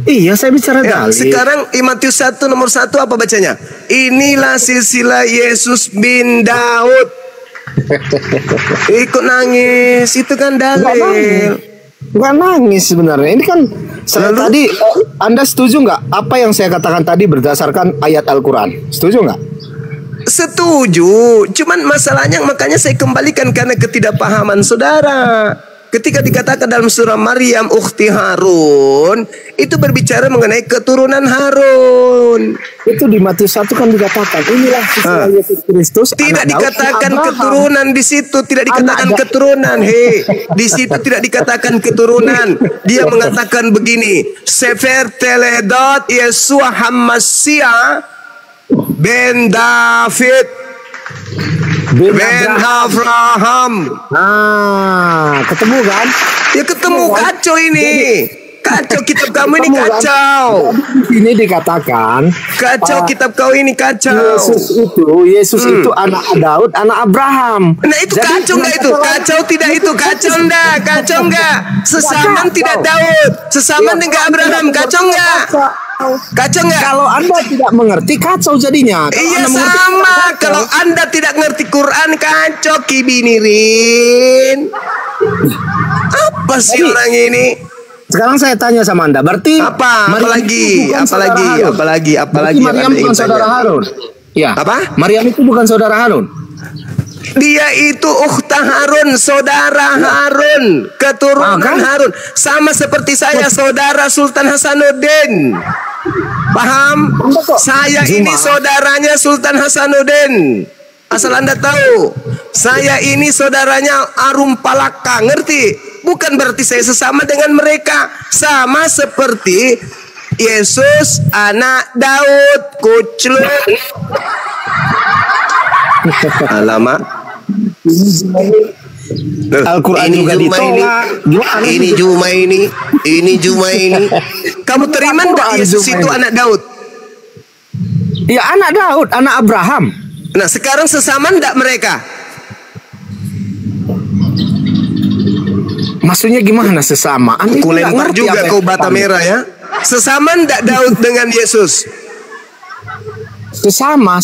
Iya, saya bicara dalil. Sekarang Matius 1 nomor 1 apa bacanya? Inilah silsilah Yesus bin Daud. Ikut nangis, itu kan dalil. Bukan nangis sebenarnya. Ini kan tadi Anda setuju nggak apa yang saya katakan tadi berdasarkan ayat Al-Quran? Setuju nggak? Setuju. Cuman masalahnya makanya saya kembalikan karena ketidakpahaman saudara. Ketika dikatakan dalam surah Maryam ukhti Harun, itu berbicara mengenai keturunan Harun. Itu di Matius 1 kan dikatakan inilah silsilah Yesus Kristus. Tidak dikatakan keturunan di situ, tidak dikatakan keturunan. Di situ tidak dikatakan keturunan. Dia mengatakan begini, Sefer Teledot Yesua Hamasya ben David Ben Abraham. Nah, ketemu kan? Ya ketemu, kacau ini. Kacau kitab kamu ini kacau. Ini dikatakan kacau kitab kau ini kacau. Yesus itu anak Daud, anak Abraham. Nah itu jadi, kacau enggak itu? Kacau tidak itu? Kacau enggak? Kacau enggak? Sesaman tidak Daud, sesaman dengan Abraham. Kacau enggak? Kacau enggak? Kalau Anda tidak mengerti kacau jadinya. Iya sama. Kalau Anda tidak ngerti Quran kacau kibinirin. Apa sih orang ini? Sekarang saya tanya sama Anda, berarti apalagi Maryam bukan saudara Harun. Ya. Apa? Maryam itu bukan saudara Harun. Dia itu ukhta Harun, saudara Harun, keturunan Harun. Sama seperti saya, saudara Sultan Hasanuddin. Paham? Saya ini saudaranya Sultan Hasanuddin. Asal Anda tahu, saya ini saudaranya Arum Palaka, ngerti? Bukan berarti saya sesama dengan mereka. Sama seperti Yesus anak Daud, kucluk. Alamak. Al-Quran juga ditolak. Ini Juma ini. Kamu terima enggak Yesus itu anak Daud? Ya anak Daud, anak Abraham. Nah sekarang sesama enggak mereka? Maksudnya gimana sesama? Aku lempar juga kau bata merah ya. Sesama enggak Daud dengan Yesus? Sesama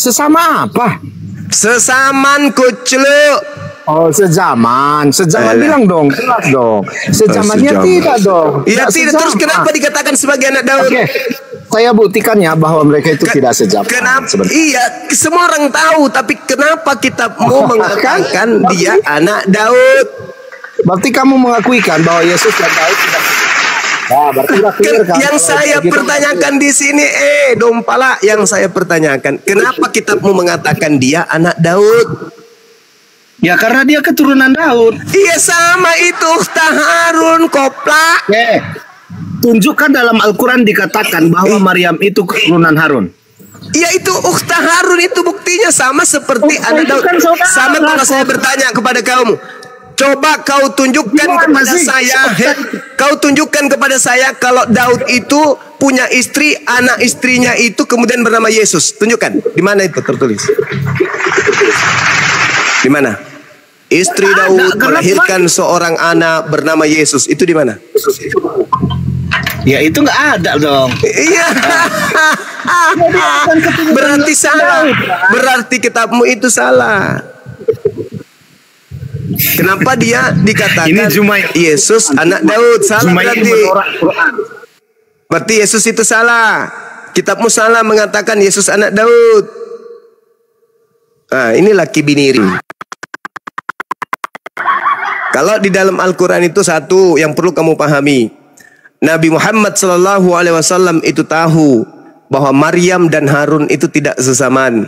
apa? Sesaman kucluk. Oh sejaman bilang dong, jelas dong. Sejamannya tidak dong. Iya tidak. Terus kenapa dikatakan sebagai anak Daud? Saya buktikannya bahwa mereka itu tidak sejaman. Kenapa? Iya, semua orang tahu, tapi kenapa kita mau mengatakan dia anak Daud? Berarti kamu mengakuikan bahwa Yesus dan Daud tidak sejaman. Nah, berarti kan, yang saya pertanyakan di sini, Dompala, yang saya pertanyakan, kenapa kita mau mengatakan dia anak Daud? Ya karena dia keturunan Daud. Iya sama itu, Harun, Kopla. Tunjukkan dalam Al-Quran dikatakan bahwa Maryam itu keturunan Harun. Iya itu ukhta Harun, itu buktinya sama seperti anak Daud. Sama kalau saya bertanya kepada kamu, coba kau tunjukkan kepada saya, kau tunjukkan kepada saya kalau Daud itu punya istri, anak istrinya itu kemudian bernama Yesus. Tunjukkan, di mana itu tertulis? Di mana? Istri Daud melahirkan seorang anak bernama Yesus. Itu di mana? Ya itu nggak ada dong. Iya. Berarti salah. Berarti kitabmu itu salah. Kenapa dia dikatakan Yesus anak Daud? Salah berarti. Berarti Yesus itu salah. Kitabmu salah mengatakan Yesus anak Daud. Nah, inilah kibiniri. Kalau di dalam Al-Quran itu satu yang perlu kamu pahami. Nabi Muhammad SAW itu tahu bahwa Maryam dan Harun itu tidak sesamaan.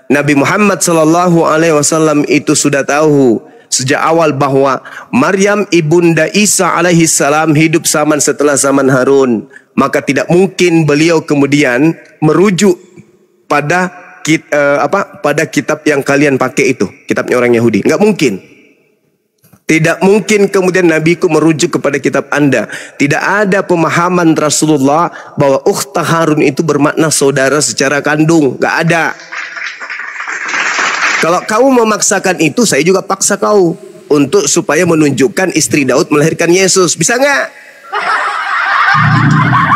Nabi Muhammad SAW itu sudah tahu sejak awal bahwa Maryam ibunda Isa alaihissalam hidup zaman setelah zaman Harun. Maka tidak mungkin beliau kemudian merujuk pada pada kitab yang kalian pakai itu, kitabnya orang Yahudi. Nggak mungkin. Tidak mungkin kemudian Nabiku merujuk kepada kitab Anda. Tidak ada pemahaman Rasulullah bahwa ukhta Harun itu bermakna saudara secara kandung. Gak ada. Kalau kau memaksakan itu, saya juga paksa kau untuk supaya menunjukkan istri Daud melahirkan Yesus. Bisa nggak?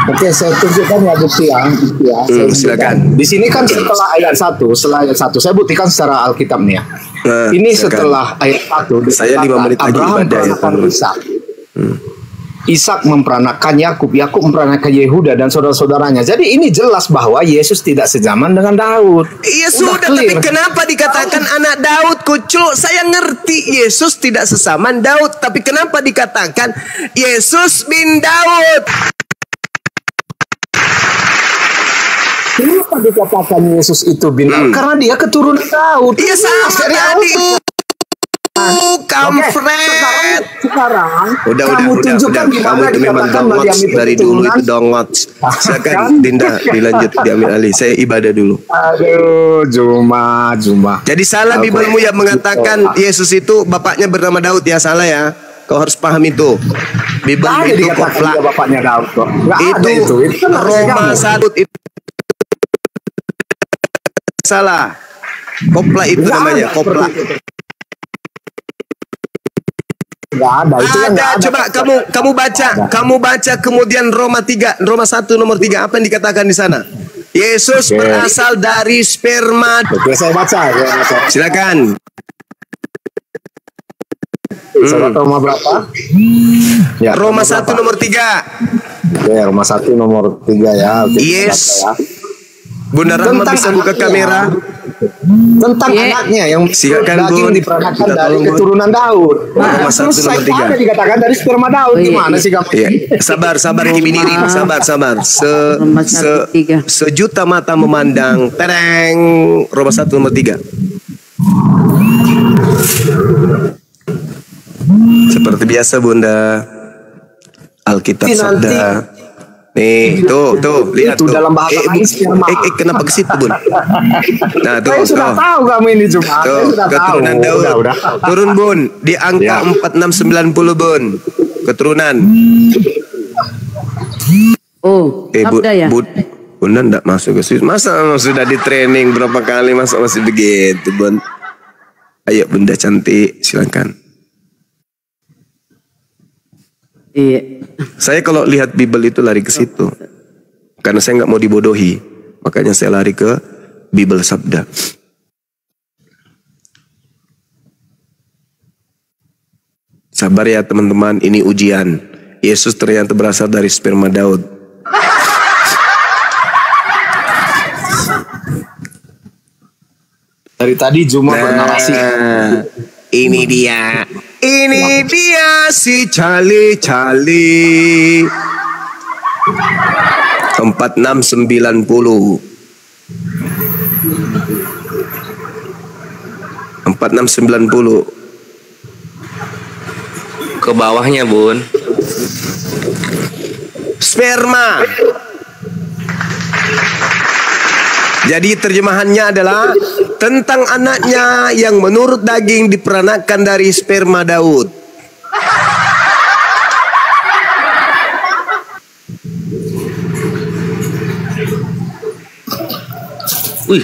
Oke, saya tunjukkan ya bukti ya. Silakan. Di sini kan setelah ayat 1, saya buktikan secara Alkitab nih ya. Ini setelah ayat 1, saya 5 menit lagi ibadah ya. Ishak memperanakan Yakub, Yakub memperanakan Yehuda dan saudara-saudaranya. Jadi ini jelas bahwa Yesus tidak sezaman dengan Daud. Iya sudah, tapi kenapa dikatakan anak Daud, Kucuk? Saya ngerti Yesus tidak sesaman Daud, tapi kenapa dikatakan Yesus bin Daud? Kenapa dikatakan Yesus itu bin Daud? Karena dia keturunan Daud. Iya sama tadi. Kampret. Sekarang udah. Kamu itu memang dongot dari dulu itu dongot. Silakan Dinda dilanjut diambil alih. Saya ibadah dulu. Aduh, Juma. Jadi salah Bibelmu yang mengatakan Yesus itu bapaknya bernama Daud ya, salah ya. Kau harus paham itu. Bibelmu itu kopla. Bapaknya Daud kok. Itu Roma 1 itu salah. Kopla itu namanya, kopla. Nggak ada, itu ada. Coba kamu baca kemudian Roma 1 nomor 3, apa yang dikatakan di sana? Yesus berasal dari sperma. Oke, saya baca. Silakan. Roma berapa? Ya, Roma 1 nomor 3. Oke, Roma 1 nomor 3 ya. Oke, yes. Bunda Rahma bisa buka kamera. Tentang anaknya yang daging diperanakan dari keturunan Daud. Terus saya dikatakan dari sperma Daud. Gimana sih kamu? Sabar Kibiniri, sabar. Sejuta mata memandang. Tereng. Roma 1 nomor 3. Seperti biasa Bunda, Alkitab sabda. Nih, tuh, lihat itu tuh. Dalam bahasa kenapa ke situ, Bun? Nah, tuh. Saya sudah tahu kamu ini cuma. Tuh, keturunan Daud. Udah. Turun, Bun, di angka 4690, Bun. Keturunan. Sabda ya? Bunda enggak masuk ke situ. Masa sudah di training berapa kali masih begitu, Bun? Ayo, Bunda cantik, silakan. Iya. Saya kalau lihat Bible itu lari ke situ. Karena saya nggak mau dibodohi. Makanya saya lari ke Bible Sabda. Sabar ya teman-teman, ini ujian. Yesus ternyata berasal dari sperma Daud. Dari tadi Juma bernarasi. Ini dia si cali-cali 4690. 4690 ke bawahnya, Bun. Sperma. Jadi terjemahannya adalah tentang anaknya yang menurut daging diperanakan dari sperma Daud. Wih,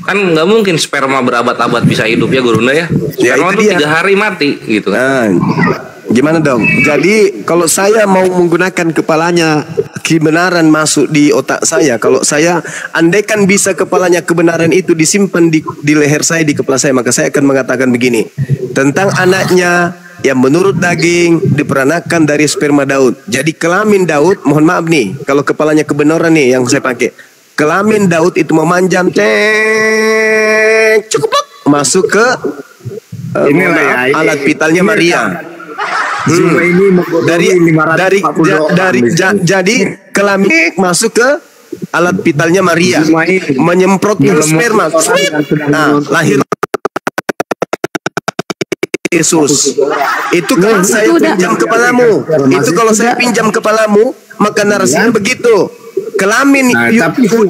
kan nggak mungkin sperma berabad-abad bisa hidup ya, Gurunda ya? Sperma itu 3 hari mati gitu kan? Gimana dong? Jadi kalau saya mau menggunakan kepalanya, kebenaran masuk di otak saya. Kalau saya andaikan bisa kepalanya kebenaran itu disimpan di leher saya, di kepala saya, maka saya akan mengatakan begini tentang anaknya yang menurut daging diperanakan dari sperma Daud. Jadi kelamin Daud, mohon maaf nih, kalau kepalanya kebenaran nih yang saya pakai. Kelamin Daud itu memanjang cukup masuk ke alat vitalnya Maria. Jadi kelamin masuk ke alat vitalnya Maria, menyemprotkan sperma. Lahir Yesus. Itu kalau saya pinjam kepalamu. Itu kalau saya pinjam kepalamu, maka narasinya begitu. Kelamin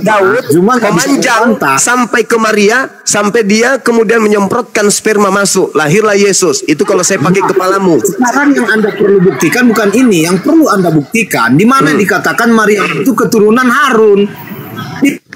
Daud memanjang sampai ke Maria, sampai dia kemudian menyemprotkan sperma masuk, lahirlah Yesus. Itu kalau saya pakai kepalamu. Sekarang yang Anda perlu buktikan bukan ini, yang perlu Anda buktikan di mana dikatakan Maria itu keturunan Harun.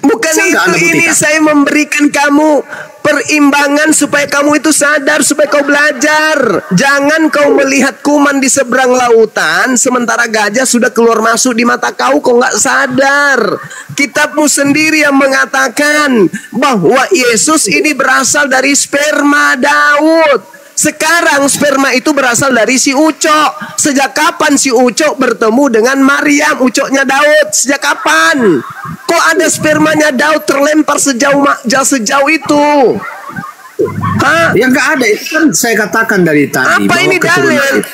Bukan itu, ini saya memberikan kamu perimbangan supaya kamu itu sadar, supaya kau belajar. Jangan kau melihat kuman di seberang lautan sementara gajah sudah keluar masuk di mata kau nggak sadar. Kitabmu sendiri yang mengatakan bahwa Yesus ini berasal dari sperma Daud. Sekarang sperma itu berasal dari si Ucok. Sejak kapan si Ucok bertemu dengan Maryam, Ucoknya Daud? Sejak kapan? Kok ada spermanya Daud terlempar sejauh itu? Hah? Ya nggak ada, itu kan saya katakan dari tadi. Apa ini dalil?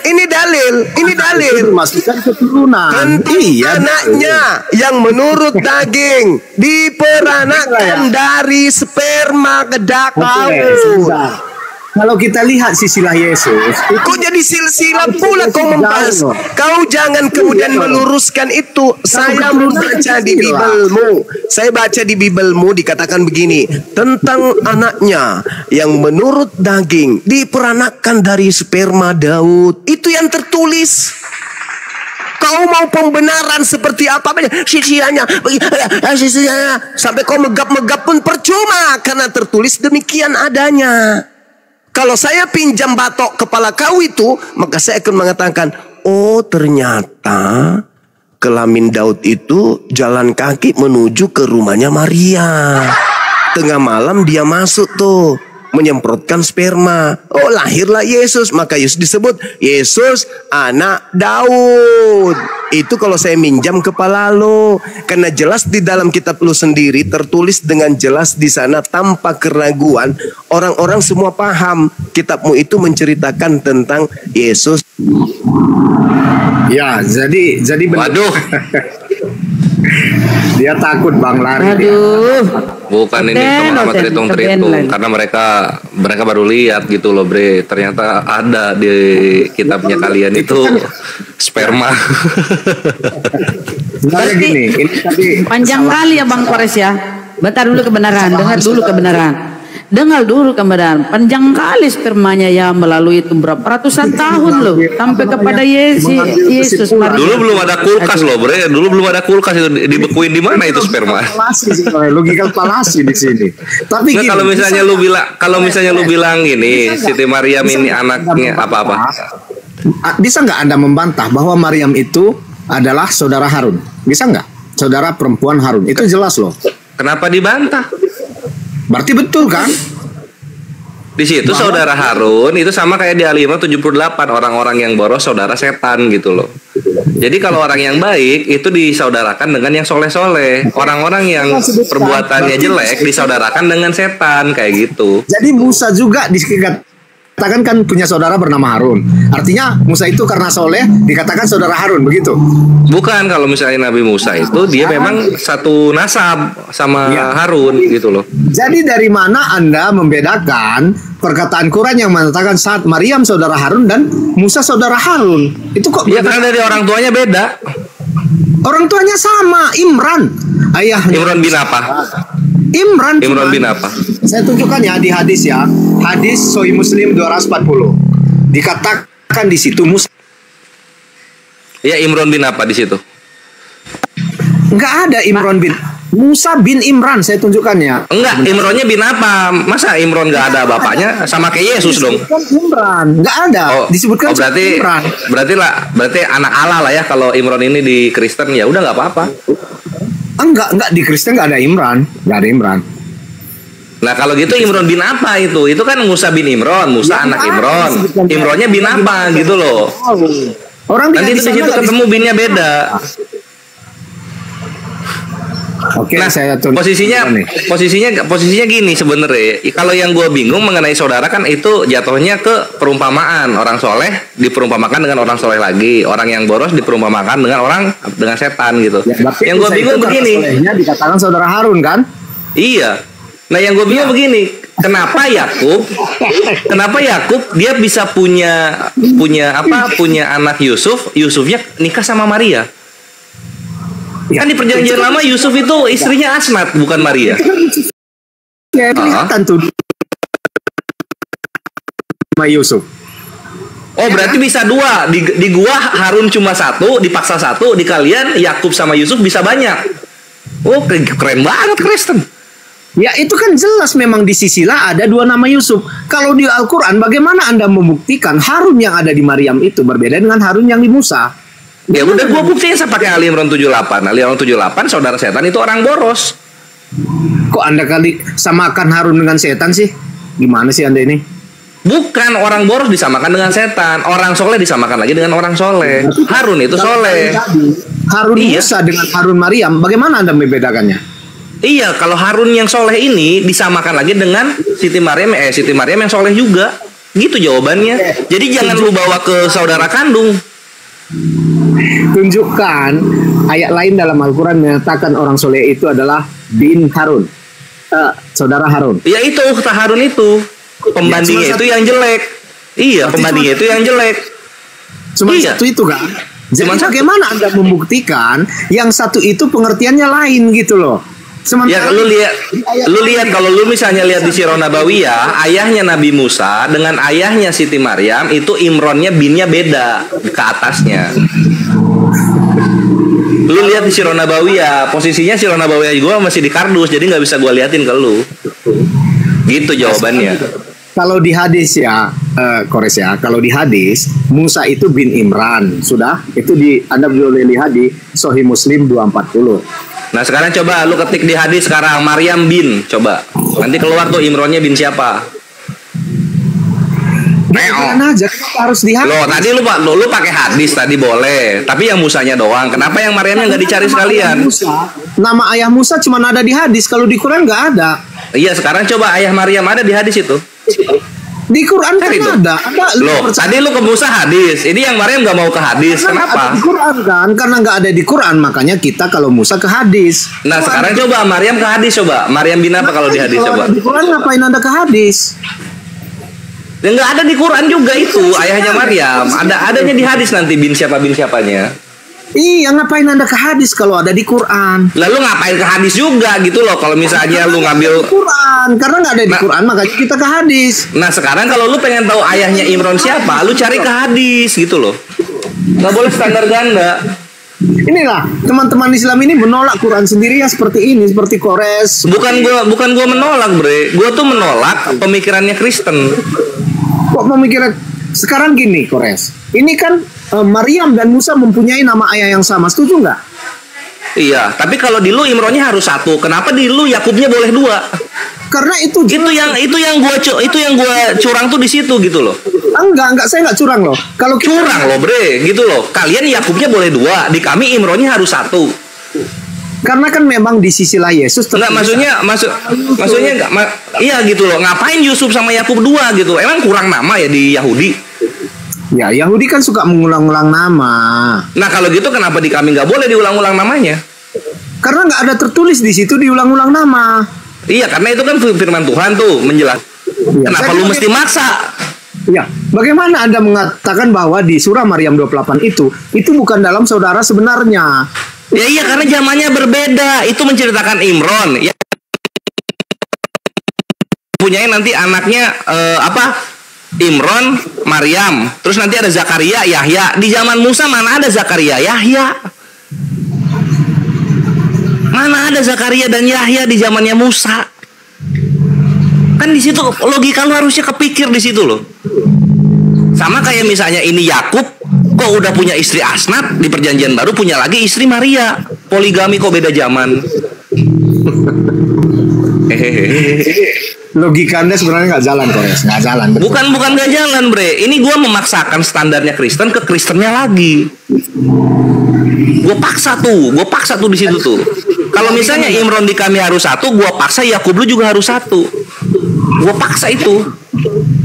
Ini dalil. Masukkan keturunan. Anaknya yang menurut daging diperanakan dari sperma kedak Daud. Kalau kita lihat silsilah Yesus, kok jadi silsilah pula kau membahas? Kau jangan kemudian meluruskan itu. Saya membaca di Bibelmu. Saya baca di Bibelmu dikatakan begini tentang anaknya yang menurut daging diperanakan dari sperma Daud. Itu yang tertulis. Kau mau pembenaran seperti apa? Silsilahnya sampai kau megap-megap pun percuma karena tertulis demikian adanya. Kalau saya pinjam batok kepala kau itu, maka saya akan mengatakan, oh ternyata kelamin Daud itu jalan kaki menuju ke rumahnya Maria. Tengah malam dia masuk tuh, menyemprotkan sperma. Oh lahirlah Yesus. Maka Yesus disebut Yesus anak Daud. Itu kalau saya minjam kepala lo. Karena jelas di dalam kitab lo sendiri tertulis dengan jelas di sana tanpa keraguan. Orang-orang semua paham kitabmu itu menceritakan tentang Yesus. Ya, jadi benar. Waduh. Dia takut Bang lari. Aduh. Bukan ini sama terhitung karena mereka baru lihat gitu loh, Bre. Ternyata ada di kitabnya kalian itu sperma. Berarti ini tadi panjang kali ya Bang Kores ya. Bentar dulu kebenaran, dengar dulu kebenaran. Panjang kali spermanya ya melalui itu berapa ratusan tahun loh sampai kepada Yesus. Dulu belum ada kulkas loh, Bre. Dulu belum ada kulkas, itu dibekuin di mana itu sperma? Logikal palasi di sini. Tapi nah, kalau misalnya lu bilang gini, Siti Maryam ini anaknya apa-apa? Bisa nggak Anda membantah bahwa Maryam itu adalah saudara Harun? Bisa nggak? Saudara perempuan Harun. Itu jelas loh. Kenapa dibantah? Berarti betul kan? Di situ saudara Harun itu sama kayak di Al-Imran 78, orang-orang yang boros saudara setan gitu loh. Jadi kalau orang yang baik itu disaudarakan dengan yang soleh-soleh. Orang-orang yang perbuatannya jelek disaudarakan dengan setan kayak gitu. Jadi Musa juga dikatakan kan punya saudara bernama Harun. Artinya Musa itu karena soleh dikatakan saudara Harun, begitu? Bukan, kalau misalnya Nabi Musa itu dia memang satu nasab sama Harun gitu loh. Jadi dari mana Anda membedakan perkataan Quran yang mengatakan saat Maryam saudara Harun dan Musa saudara Harun? Itu kok ya karena dari orang tuanya beda. Orang tuanya sama, Imran. Ayahnya Imran bin apa? Imran bin apa? Saya tunjukkan ya di hadis ya. Hadis Sahih Muslim 240. Dikatakan di situ Musa. Ya, Imran bin apa di situ? Enggak ada Imran bin Musa bin Imran, saya tunjukkan ya. Enggak, Imronnya bin apa? Masa Imron enggak ada bapaknya? Sama kayak Yesus dong. Imran, enggak ada. Disebutkan berarti Imran. Berarti anak Allah lah ya kalau Imron ini di Kristen ya udah enggak apa-apa. Enggak di Kristen enggak ada Imran, enggak ada Imran. Nah kalau gitu Imron bin apa itu? Itu kan Musa bin Imron, Musa anak Imron. Imronnya bin apa gitu loh. Orang nanti di situ ketemu binnya beda. Oke, nah, saya posisinya gini sebenarnya. Kalau yang gue bingung mengenai saudara kan itu jatuhnya ke perumpamaan. Orang soleh diperumpamakan dengan orang soleh lagi. Orang yang boros diperumpamakan dengan setan gitu. Ya, yang gue bingung begini. Solehnya dikatakan saudara Harun kan? Iya. Nah yang gue bingung begini. Kenapa Yakub dia bisa punya anak Yusufnya nikah sama Maria? Ya, kan di perjanjian lama Yusuf itu istrinya Asmat bukan Maria. Ya kelihatan tuh sama Yusuf. Oh berarti bisa dua di gua Harun cuma satu, dipaksa satu, di kalian Yakub sama Yusuf bisa banyak. Oh keren banget Kristen. Ya itu kan jelas memang di Sisila ada dua nama Yusuf. Kalau di Al-Quran bagaimana Anda membuktikan Harun yang ada di Maryam itu berbeda dengan Harun yang di Musa? Ya udah gue buktiin saya pakai Ali Imran 78. Ali Imran 78 saudara setan itu orang boros. Kok Anda kali samakan Harun dengan setan sih? Gimana sih Anda ini? Bukan, orang boros disamakan dengan setan. Orang soleh disamakan lagi dengan orang soleh. Harun itu soleh. Harun Musa dengan Harun Maryam, bagaimana Anda membedakannya? Iya, kalau Harun yang soleh ini disamakan lagi dengan Siti Maryam yang soleh juga. Gitu jawabannya. Jadi jangan lu bawa ke saudara kandung. Tunjukkan ayat lain dalam Al-Quran menyatakan orang soleh itu adalah bin Harun, saudara Harun. Ya itu ukhta Harun itu. Pembandingnya itu yang jelek. Iya, pembandingnya itu yang jelek. Cuma satu itu kan. Jadi bagaimana Anda membuktikan yang satu itu pengertiannya lain gitu loh. Ya lu lihat kalau lu misalnya lihat di Sirah Nabawiyah, ayahnya Nabi Musa dengan ayahnya Siti Maryam itu Imronnya binnya beda ke atasnya. Lu lihat di Sirah Nabawiyah, posisinya Sirah Nabawiyah gue masih di kardus, jadi nggak bisa gue liatin ke lu. Gitu jawabannya. Kalau di hadis ya, Kores ya, kalau di hadis Musa itu bin Imran, sudah itu Anda boleh lihat di Sahih Muslim 240. Nah sekarang coba lu ketik di hadis sekarang Maryam bin, coba nanti keluar tuh Imronnya bin siapa? Aja harus di hadis. Loh tadi lu pakai hadis tadi boleh, tapi yang Musanya doang. Kenapa yang Maryamnya nggak dicari sekalian? Nama ayah Musa cuma ada di hadis, kalau di Quran nggak ada. Iya sekarang coba ayah Maryam ada di hadis itu. Di Quran kan ada. Loh, tadi lu ke Musa hadis. Ini yang Maryam nggak mau ke hadis. Kenapa? Di Quran kan, karena nggak ada di Quran, makanya kita kalau Musa ke hadis. Nah, sekarang coba Maryam ke hadis coba. Maryam bin apa kalau di hadis coba? Di Quran ngapain Anda ke hadis? Ya nggak ada di Quran juga itu ayahnya Maryam. Adanya di hadis nanti bin siapanya. Iya, ngapain Anda ke hadis kalau ada di Quran? Lalu ngapain ke hadis juga gitu loh kalau misalnya lu ngambil Quran, karena nggak ada di Quran makanya kita ke hadis. Nah sekarang kalau lu pengen tahu ayahnya Imron siapa, lu cari ke hadis gitu loh. Nggak boleh standar ganda. Inilah teman-teman Islam ini menolak Quran sendiri ya seperti ini, seperti Kores. Bukan gua menolak, bre. Gua tuh menolak pemikirannya Kristen. Kok pemikiran sekarang gini, Kores? Ini kan Maryam dan Musa mempunyai nama ayah yang sama, setuju nggak? Iya, tapi kalau di lu Imronnya harus satu. Kenapa di lu Yakubnya boleh dua? Karena itu yang gua curang tuh di situ gitu loh. Enggak, saya enggak curang loh. Kalau curang loh, Bre, gitu loh. Kalian Yakubnya boleh 2, di kami Imronnya harus 1. Karena kan memang di sisilah Yesus. Enggak, maksudnya enggak, iya gitu loh. Ngapain Yusuf sama Yakub 2 gitu? Emang kurang nama ya di Yahudi? Ya, Yahudi kan suka mengulang-ulang nama. Nah, kalau gitu kenapa di kami nggak boleh diulang-ulang namanya? Karena nggak ada tertulis di situ diulang-ulang nama. Iya, karena itu kan firman Tuhan tuh menjelaskan. Ya, kenapa lu mesti maksa? Ya, bagaimana Anda mengatakan bahwa di surah Maryam 28 itu bukan dalam saudara sebenarnya? Ya iya, karena zamannya berbeda. Itu menceritakan Imron. Ya, punya nanti anaknya Imron, Maryam. Terus nanti ada Zakaria, Yahya. Di zaman Musa mana ada Zakaria, Yahya? Mana ada Zakaria dan Yahya di zamannya Musa? Kan di situ logika lu harusnya kepikir di situ loh. Sama kayak misalnya ini Yakub, kok udah punya istri Asnat, di perjanjian baru punya lagi istri Maria. Poligami kok beda zaman. Logika Anda sebenarnya nggak jalan, Kores. Nggak jalan. Betul. Bukan nggak jalan, Bre. Ini gue memaksakan standarnya Kristen ke Kristennya lagi. Gue paksa tuh di situ tuh. Kalau misalnya Imron di kami harus 1, gue paksa Yakub lu juga harus 1. Gue paksa itu.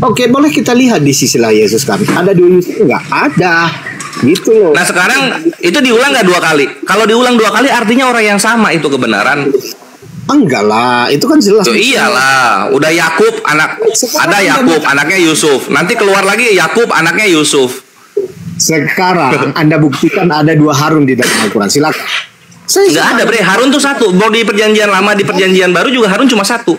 Oke, boleh kita lihat di sisilah Yesus kami. Ada 2 Yesus? Nggak ada. Gitu loh. Nah sekarang itu diulang nggak 2 kali? Kalau diulang 2 kali artinya orang yang sama itu kebenaran. Enggak lah, itu kan jelas. Tuh, iyalah, udah Yakub anaknya Yusuf. Nanti keluar lagi Yakub anaknya Yusuf. Sekarang Anda buktikan ada 2 Harun di dalam Al-Quran. Silakan. Nggak ada, Bre. Harun tuh 1. Mau di perjanjian lama, di perjanjian baru juga Harun cuma 1.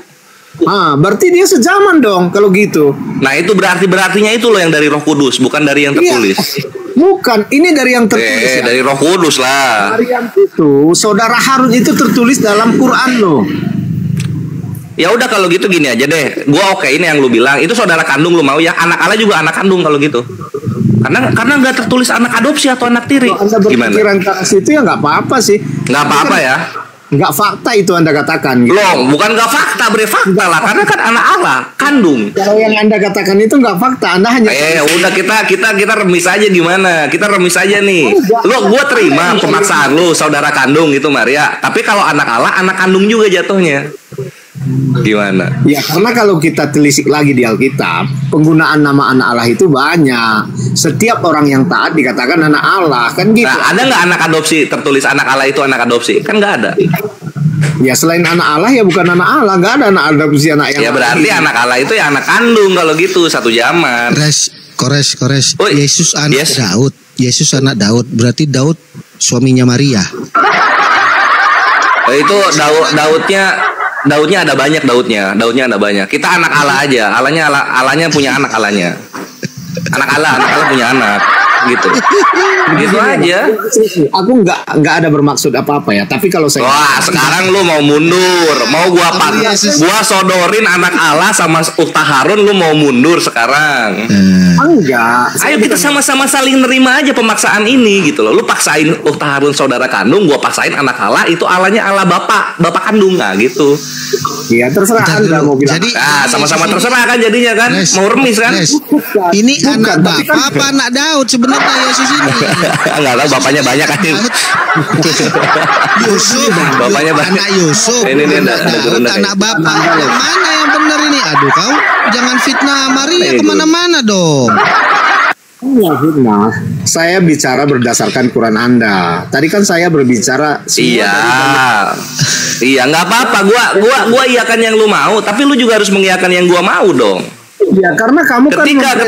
Berarti dia sejaman dong kalau gitu. Nah itu berartinya itu loh yang dari Roh Kudus, bukan dari yang tertulis. Bukan, ini dari yang tertulis. Dari Roh Kudus lah. Maryam itu, saudara Harun itu tertulis dalam Quran loh. Ya udah kalau gitu gini aja deh. Gua oke ini yang lu bilang itu saudara kandung lu mau ya. Anak Allah juga anak kandung kalau gitu. Karena nggak tertulis anak adopsi atau anak tiri. Anda berpikiran ke situ ya nggak apa-apa sih. Nggak apa-apa ya. Nggak fakta itu Anda katakan. Gitu. Loh, bukan nggak fakta, Bre, fakta lah. Karena kan anak Allah kandung. Kalau yang Anda katakan itu nggak fakta, Anda hanya. Udah kita remis aja gimana? Kita remis aja nih. Gua terima pemaksaan lu saudara kandung itu Maria. Tapi kalau anak Allah anak kandung juga jatuhnya. Gimana? Ya karena kalau kita telisik lagi di Alkitab, penggunaan nama anak Allah itu banyak. Setiap orang yang taat dikatakan anak Allah, kan gitu. Nah, ada nggak anak adopsi tertulis anak Allah itu anak adopsi? Kan nggak ada. Ya selain anak Allah ya bukan anak Allah, nggak ada anak adopsi anak yang. Ya berarti lain. Anak Allah itu ya anak kandung kalau gitu satu zaman. Kores. Yesus anak Daud. Yesus anak Daud. Berarti Daud suaminya Maria. Itu Daudnya ada banyak Daudnya ada banyak. Kita anak Allah aja. Allahnya punya anak Allahnya. Anak Allah punya anak. Gitu. Gitu aja. Aku nggak ada bermaksud apa-apa ya. Tapi kalau saya. Wah, sekarang lu mau mundur. Mau gua sodorin anak Allah sama Ukhta Harun, lu mau mundur sekarang. Enggak. Ayo kita sama-sama saling nerima aja pemaksaan ini gitu loh. Lu paksain Ukhta Harun saudara kandung, gua paksain anak Allah itu Allahnya Allah bapak kandung gitu. Iya, terserah Anda mau bilang. Jadi sama-sama terserah kan jadinya kan. Mau remis kan. Ini anak bapak apa anak Daud sebenarnya Yesus ini? Enggak tahu bapaknya banyak kan. Yusuf. Bapaknya banyak. Anak Yusuf. Ini Daud, anak bapak. Yang mana yang benar ini? Aduh, kau jangan fitnah Maria kemana-mana dong. Ya, fitnah. Saya bicara berdasarkan Quran Anda. Tadi kan saya berbicara. Iya, nggak apa-apa. Gua iakan yang lu mau, tapi lu juga harus mengiyakan yang gua mau dong. Ya karena kamu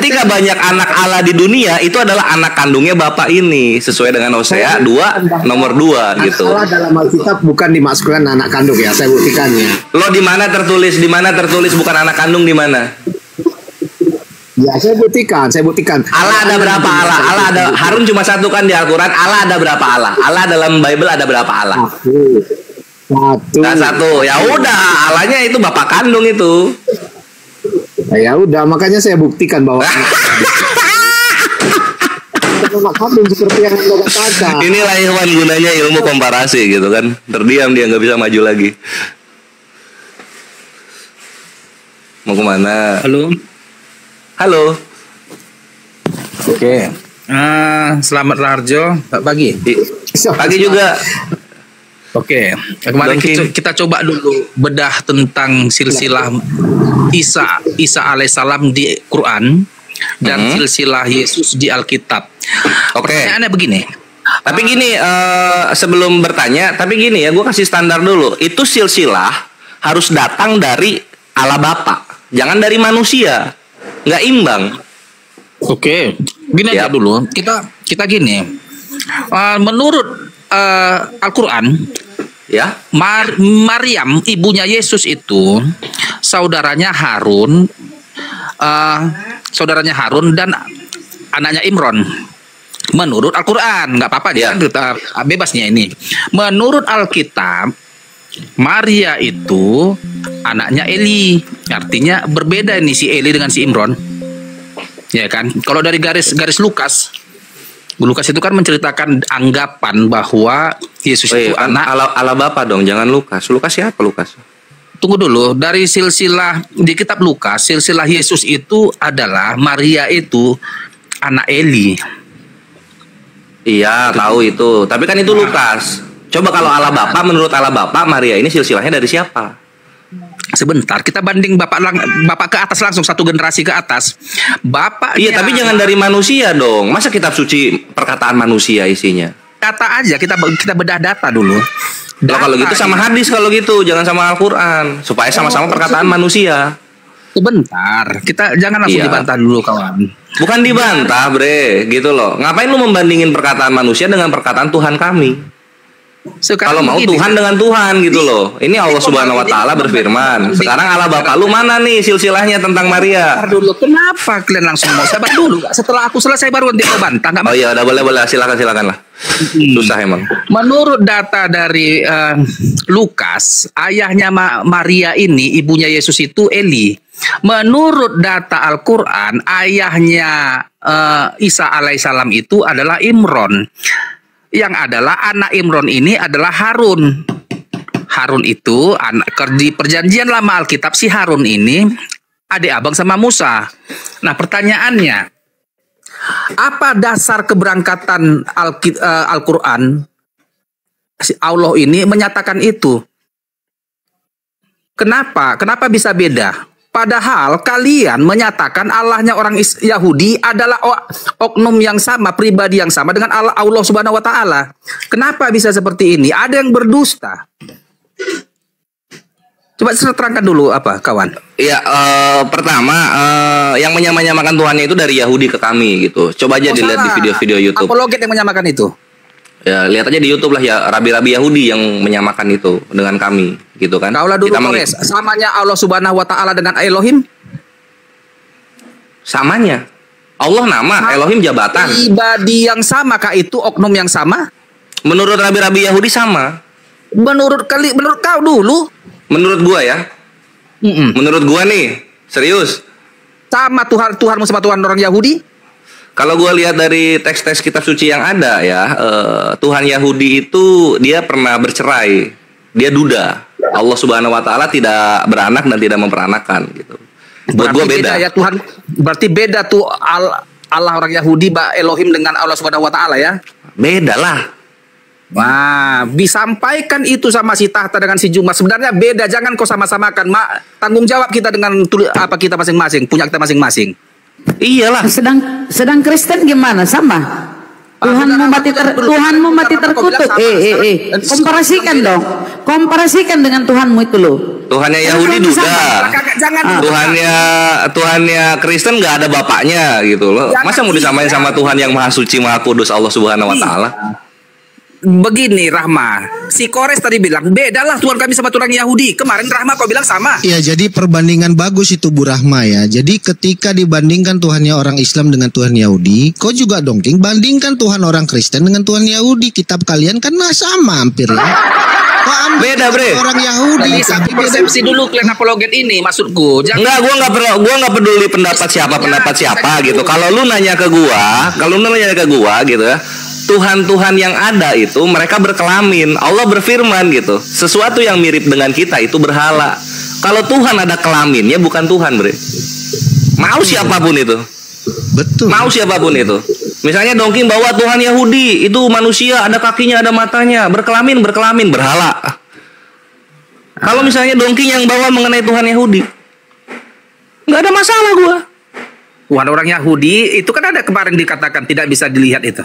ketika banyak anak Allah di dunia itu adalah anak kandungnya bapak ini sesuai dengan Hosea 2 nomor 2 gitu. Allah dalam Alkitab bukan dimasukkan anak kandung ya, saya buktikannya. Lo di mana tertulis bukan anak kandung di mana? Ya saya buktikan. Allah ada berapa Allah? Allah ada Harun cuma 1 kan di Al-Quran. Allah ada berapa Allah? Allah dalam Bible ada berapa Allah? 1. Ya udah, Allahnya itu bapak kandung itu. Ya udah, makanya saya buktikan bahwa seperti yang Anda katakan. Inilah Ikhwan gunanya ilmu komparasi gitu kan. Terdiam dia nggak bisa maju lagi. Mau kemana? Halo. Oke. Selamat Raharjo, pagi. Pagi juga. Oke, kemarin kita coba dulu bedah tentang silsilah Isa alaihissalam di Quran dan silsilah Yesus di Alkitab. Oke. Pertanyaannya begini. Tapi gini, sebelum bertanya, tapi gini ya, gue kasih standar dulu. Itu silsilah harus datang dari Allah Bapa, jangan dari manusia. Nggak imbang. Oke, gini aja dulu. Kita gini. Menurut Al-Quran, ya, Maryam ibunya Yesus itu saudaranya Harun dan anaknya Imron. Menurut Al-Quran, nggak apa-apa dia bebasnya ini. Menurut Alkitab, Maria itu anaknya Eli. Artinya berbeda nih si Eli dengan si Imron. Ya kan? Kalau dari garis Lukas itu kan menceritakan anggapan bahwa Yesus itu anak Allah Bapa dong, jangan Lukas. Lukas siapa Lukas? Tunggu dulu, dari silsilah di kitab Lukas, silsilah Yesus itu adalah Maria itu anak Eli. Iya, tahu itu. Tapi kan itu Lukas. Coba kalau Allah Bapa, menurut Allah Bapa, Maria ini silsilahnya dari siapa? Sebentar, kita banding bapak ke atas langsung, satu generasi ke atas. Bapaknya. Iya, tapi jangan dari manusia dong. Masa kitab suci perkataan manusia isinya? Kata aja, kita bedah data dulu. Kalau gitu sama hadis, kalau gitu jangan sama Al-Quran, supaya sama-sama perkataan manusia. Sebentar, kita jangan langsung dibantah dulu, kawan. Bukan dibantah, bre, gitu loh. Ngapain lu membandingin perkataan manusia dengan perkataan Tuhan kami? Kalau mau Tuhan dengan Tuhan gitu loh. Ini Allah Subhanahu Wa Taala berfirman. Sekarang Allah Bapa lu mana nih silsilahnya tentang Maria? Dulu, kenapa kalian langsung mau sabar dulu? Setelah aku selesai baru nanti kau bantah. Oh iya, udah boleh, silakan lah. Susah emang. Menurut data dari Lukas, ayahnya Maria ini, ibunya Yesus itu Eli. Menurut data Al-Quran, ayahnya Isa alaihissalam itu adalah Imron. Yang adalah anak Imron ini adalah Harun. Harun itu di perjanjian lama Alkitab, si Harun ini adik abang sama Musa. Nah pertanyaannya, apa dasar keberangkatan Al-Quran? Allah ini menyatakan itu. Kenapa? Kenapa bisa beda? Padahal kalian menyatakan Allahnya orang Yahudi adalah oknum yang sama, pribadi yang sama dengan Allah Subhanahu Wa Taala. Kenapa bisa seperti ini? Ada yang berdusta. Coba terangkan dulu apa, kawan? Iya, pertama yang menyamakan Tuhannya itu dari Yahudi ke kami gitu. Coba aja dilihat di video-video YouTube. Apologet yang menyamakan itu. Ya, lihat aja di YouTube lah ya, rabi-rabi Yahudi yang menyamakan itu dengan kami, gitu kan? Kaulah dulu Kores, samanya Allah Subhanahu Wa Taala dengan Elohim? Samanya. Allah nama, Elohim jabatan. Pribadi yang sama kah itu, oknum yang sama? Menurut rabi-rabi Yahudi sama. Menurut kau dulu? Menurut gua ya. Menurut gua nih, serius. Sama Tuhanmu sama Tuhan orang Yahudi? Kalau gue lihat dari teks-teks kitab suci yang ada ya, Tuhan Yahudi itu dia pernah bercerai, dia duda. Allah Subhanahu Wa Taala tidak beranak dan tidak memperanakan gitu. Buat gue beda ya Tuhan. Berarti beda tuh Allah orang Yahudi, Elohim dengan Allah Subhanahu Wa Taala ya? Beda lah. Wah, disampaikan itu sama si Tahta dengan si Juma. Sebenarnya beda, jangan kau sama-samakan. Tanggung jawab kita dengan apa kita masing-masing, punya kita masing-masing. Iyalah. Sedang Kristen gimana? Sama. Tuhanmu mati terkutuk. Komparasikan dong. Komparasikan dengan Tuhanmu itu loh. Tuhannya Yahudi duda. Tuhannya Kristen nggak ada bapaknya gitu loh. Masa mau disamain sama Tuhan yang Maha Suci, Maha Kudus, Allah Subhanahu Wa Taala? Begini Rahma, si Kores tadi bilang bedalah Tuhan kami sama Tuhan Yahudi. Kemarin Rahma kau bilang sama. Ya, jadi perbandingan bagus itu Bu Rahma ya. Jadi ketika dibandingkan Tuhannya orang Islam dengan Tuhan Yahudi, kau juga dongking bandingkan Tuhan orang Kristen dengan Tuhan Yahudi. Kitab kalian kan sama hampir ya. Beda bre. Orang Yahudi. Tapi persepsi dulu kalian apologet ini maksudku. Enggak, gua nggak peduli pendapat siapa gitu. Kalau lu nanya ke gua, gitu ya. Tuhan-Tuhan yang ada itu mereka berkelamin. Allah berfirman gitu, sesuatu yang mirip dengan kita itu berhala. Kalau Tuhan ada kelaminnya bukan Tuhan bre. Mau siapapun itu. Betul. Mau siapapun itu. Misalnya Dongking bawa Tuhan Yahudi, itu manusia, ada kakinya, ada matanya, berkelamin, berhala. Kalau misalnya Dongking yang bawa mengenai Tuhan Yahudi, nggak ada masalah gua. Tuhan orang Yahudi itu kan ada kemarin dikatakan tidak bisa dilihat itu.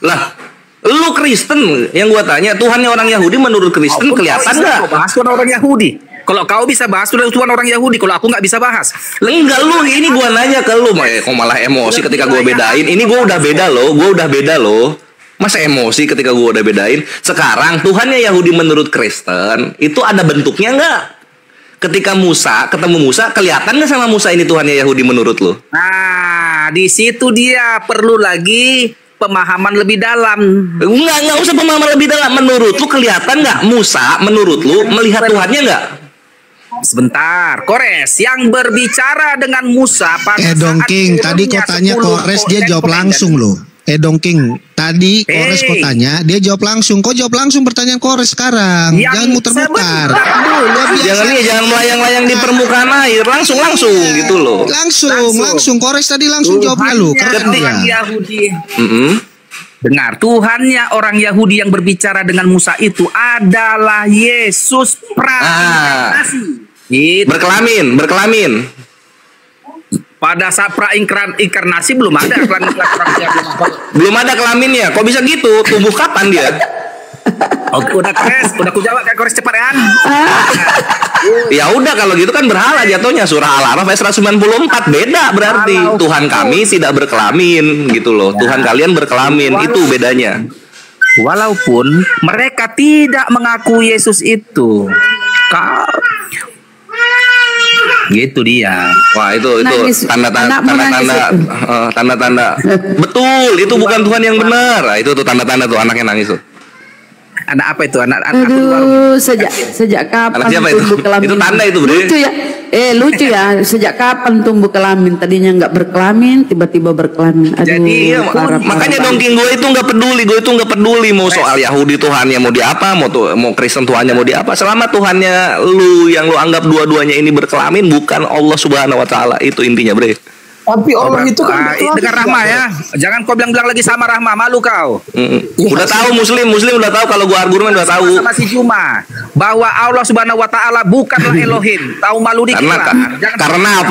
Lah, lu Kristen yang gua tanya, Tuhannya orang Yahudi menurut Kristen kelihatan nggak? Bahas Tuhan orang Yahudi. Kalau kau bisa bahas Tuhan orang Yahudi, kalau aku nggak bisa bahas. Enggak, lu ini gua nanya ke lu, kok malah emosi ketika gua bedain. Ini gua udah beda loh. Masa emosi ketika gua udah bedain? Sekarang Tuhannya Yahudi menurut Kristen itu ada bentuknya nggak? Ketika ketemu Musa, kelihatan nggak sama Musa ini Tuhannya Yahudi menurut lu? Nah, di situ dia perlu lagi pemahaman lebih dalam. Nggak usah pemahaman lebih dalam. Menurut lu kelihatan nggak Musa? Menurut lu melihat Tuhannya nggak? Sebentar, Kores yang berbicara dengan Musa pada Dongking, tadi kau tanya Kores, dia jawab langsung loh. Dongking, tadi Kores kau tanya, dia jawab langsung. Kau jawab langsung pertanyaan Kores sekarang. Jangan muter-muter. Jangan melayang-layang di permukaan air. Langsung gitu loh. Langsung. Kores tadi langsung jawabnya lu. Orang Yahudi. Dengar, Tuhannya orang Yahudi yang berbicara dengan Musa itu adalah Yesus prainkarnasi. Berkelamin. Pada saat prainkarnasi belum ada kelamin. Belum ada kelaminnya. Kok bisa gitu? Tumbuh kapan dia? Udah ku jawab kayak Kores cepat kan? Ya udah kalau gitu kan berhala jatuhnya. Surah Al-Araf ayat 194 beda berarti. Tuhan kami tidak berkelamin gitu loh. Tuhan kalian berkelamin, itu bedanya. Walaupun mereka tidak mengaku Yesus itu. Gitu dia. Wah, itu tanda-tanda. Betul, itu bukan Tuhan yang benar. Nah, itu tuh tanda-tanda tuh anaknya nangis tuh. Anak apa itu? Anak sejak kapan tumbuh kelamin? Itu tanda itu, Bre. Lucu ya. Lucu ya. Sejak kapan tumbuh kelamin? Tadinya nggak berkelamin, tiba-tiba berkelamin. Aduh, jadi makanya Dongking gue itu nggak peduli mau soal Yahudi Tuhannya mau di apa, mau Kristen Tuhannya mau di apa. Selama Tuhannya lu yang lu anggap dua-duanya ini berkelamin bukan Allah Subhanahu wa taala, itu intinya, Bre. Tapi Allah itu kan dengan Rahma ya. Jangan kau bilang lagi sama Rahma, malu kau. Udah tahu muslim udah tahu kalau gua argumen udah tahu. Sama si Juma bahwa Allah Subhanahu wa taala bukanlah Elohim. Tahu malu dikit lah. Karena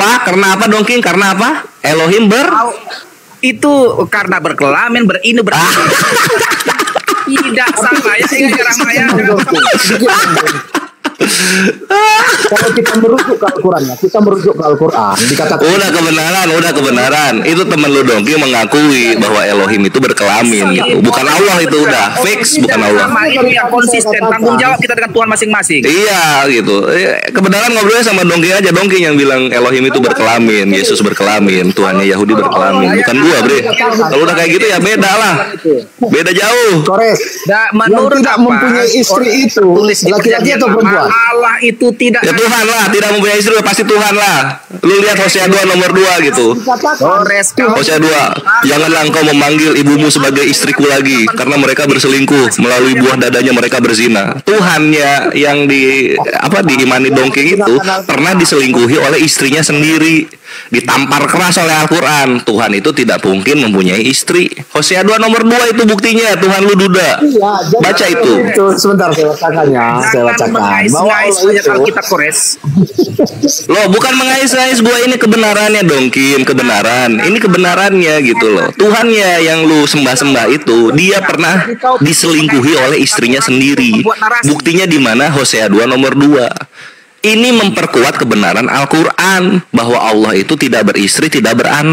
apa Dongking? Karena apa? Elohim itu karena berkelamin, tidak sama ya Rahma ya. Kalau kita merujuk ke Al-Quran, dikatakan udah kebenaran. Itu temen lu Dongking mengakui bahwa Elohim itu berkelamin gitu. Bukan Allah, itu udah fix bukan Allah. Ini yang konsisten, tanggung jawab kita dengan Tuhan masing-masing. Iya gitu. Kebenaran ngobrolnya sama Dongking aja. Dongking yang bilang Elohim itu berkelamin, Yesus berkelamin, Tuhannya Yahudi berkelamin. Bukan gua, Bre. Kalau udah kayak gitu ya beda lah. Beda jauh. Kores. Menurut tidak mempunyai istri itu laki-laki atau perempuan? Allah itu tidak. Ya Tuhan lah, tidak mempunyai istri pasti Tuhan lah. Lu lihat Hosea 2 nomor 2 gitu. Hosea 2, janganlah engkau memanggil ibumu sebagai istriku lagi, karena mereka berselingkuh, melalui buah dadanya mereka berzina. Tuhannya yang diimani Dongking itu pernah diselingkuhi oleh istrinya sendiri. Ditampar keras oleh Al-Quran. Tuhan itu tidak mungkin mempunyai istri. Hosea 2 nomor 2 itu buktinya. Tuhan lu duda. Baca itu. Sebentar saya bacakan. Bahwa Alkitab Kores. Loh, bukan mengais-ngais gua, ini kebenarannya Dongkin, kebenaran. Ini kebenarannya gitu loh. Tuhannya yang lu sembah-sembah itu, dia pernah diselingkuhi oleh istrinya sendiri. Buktinya di mana? Hosea 2 nomor 2. Ini memperkuat kebenaran Al-Quran bahwa Allah itu tidak beristri, tidak beranak.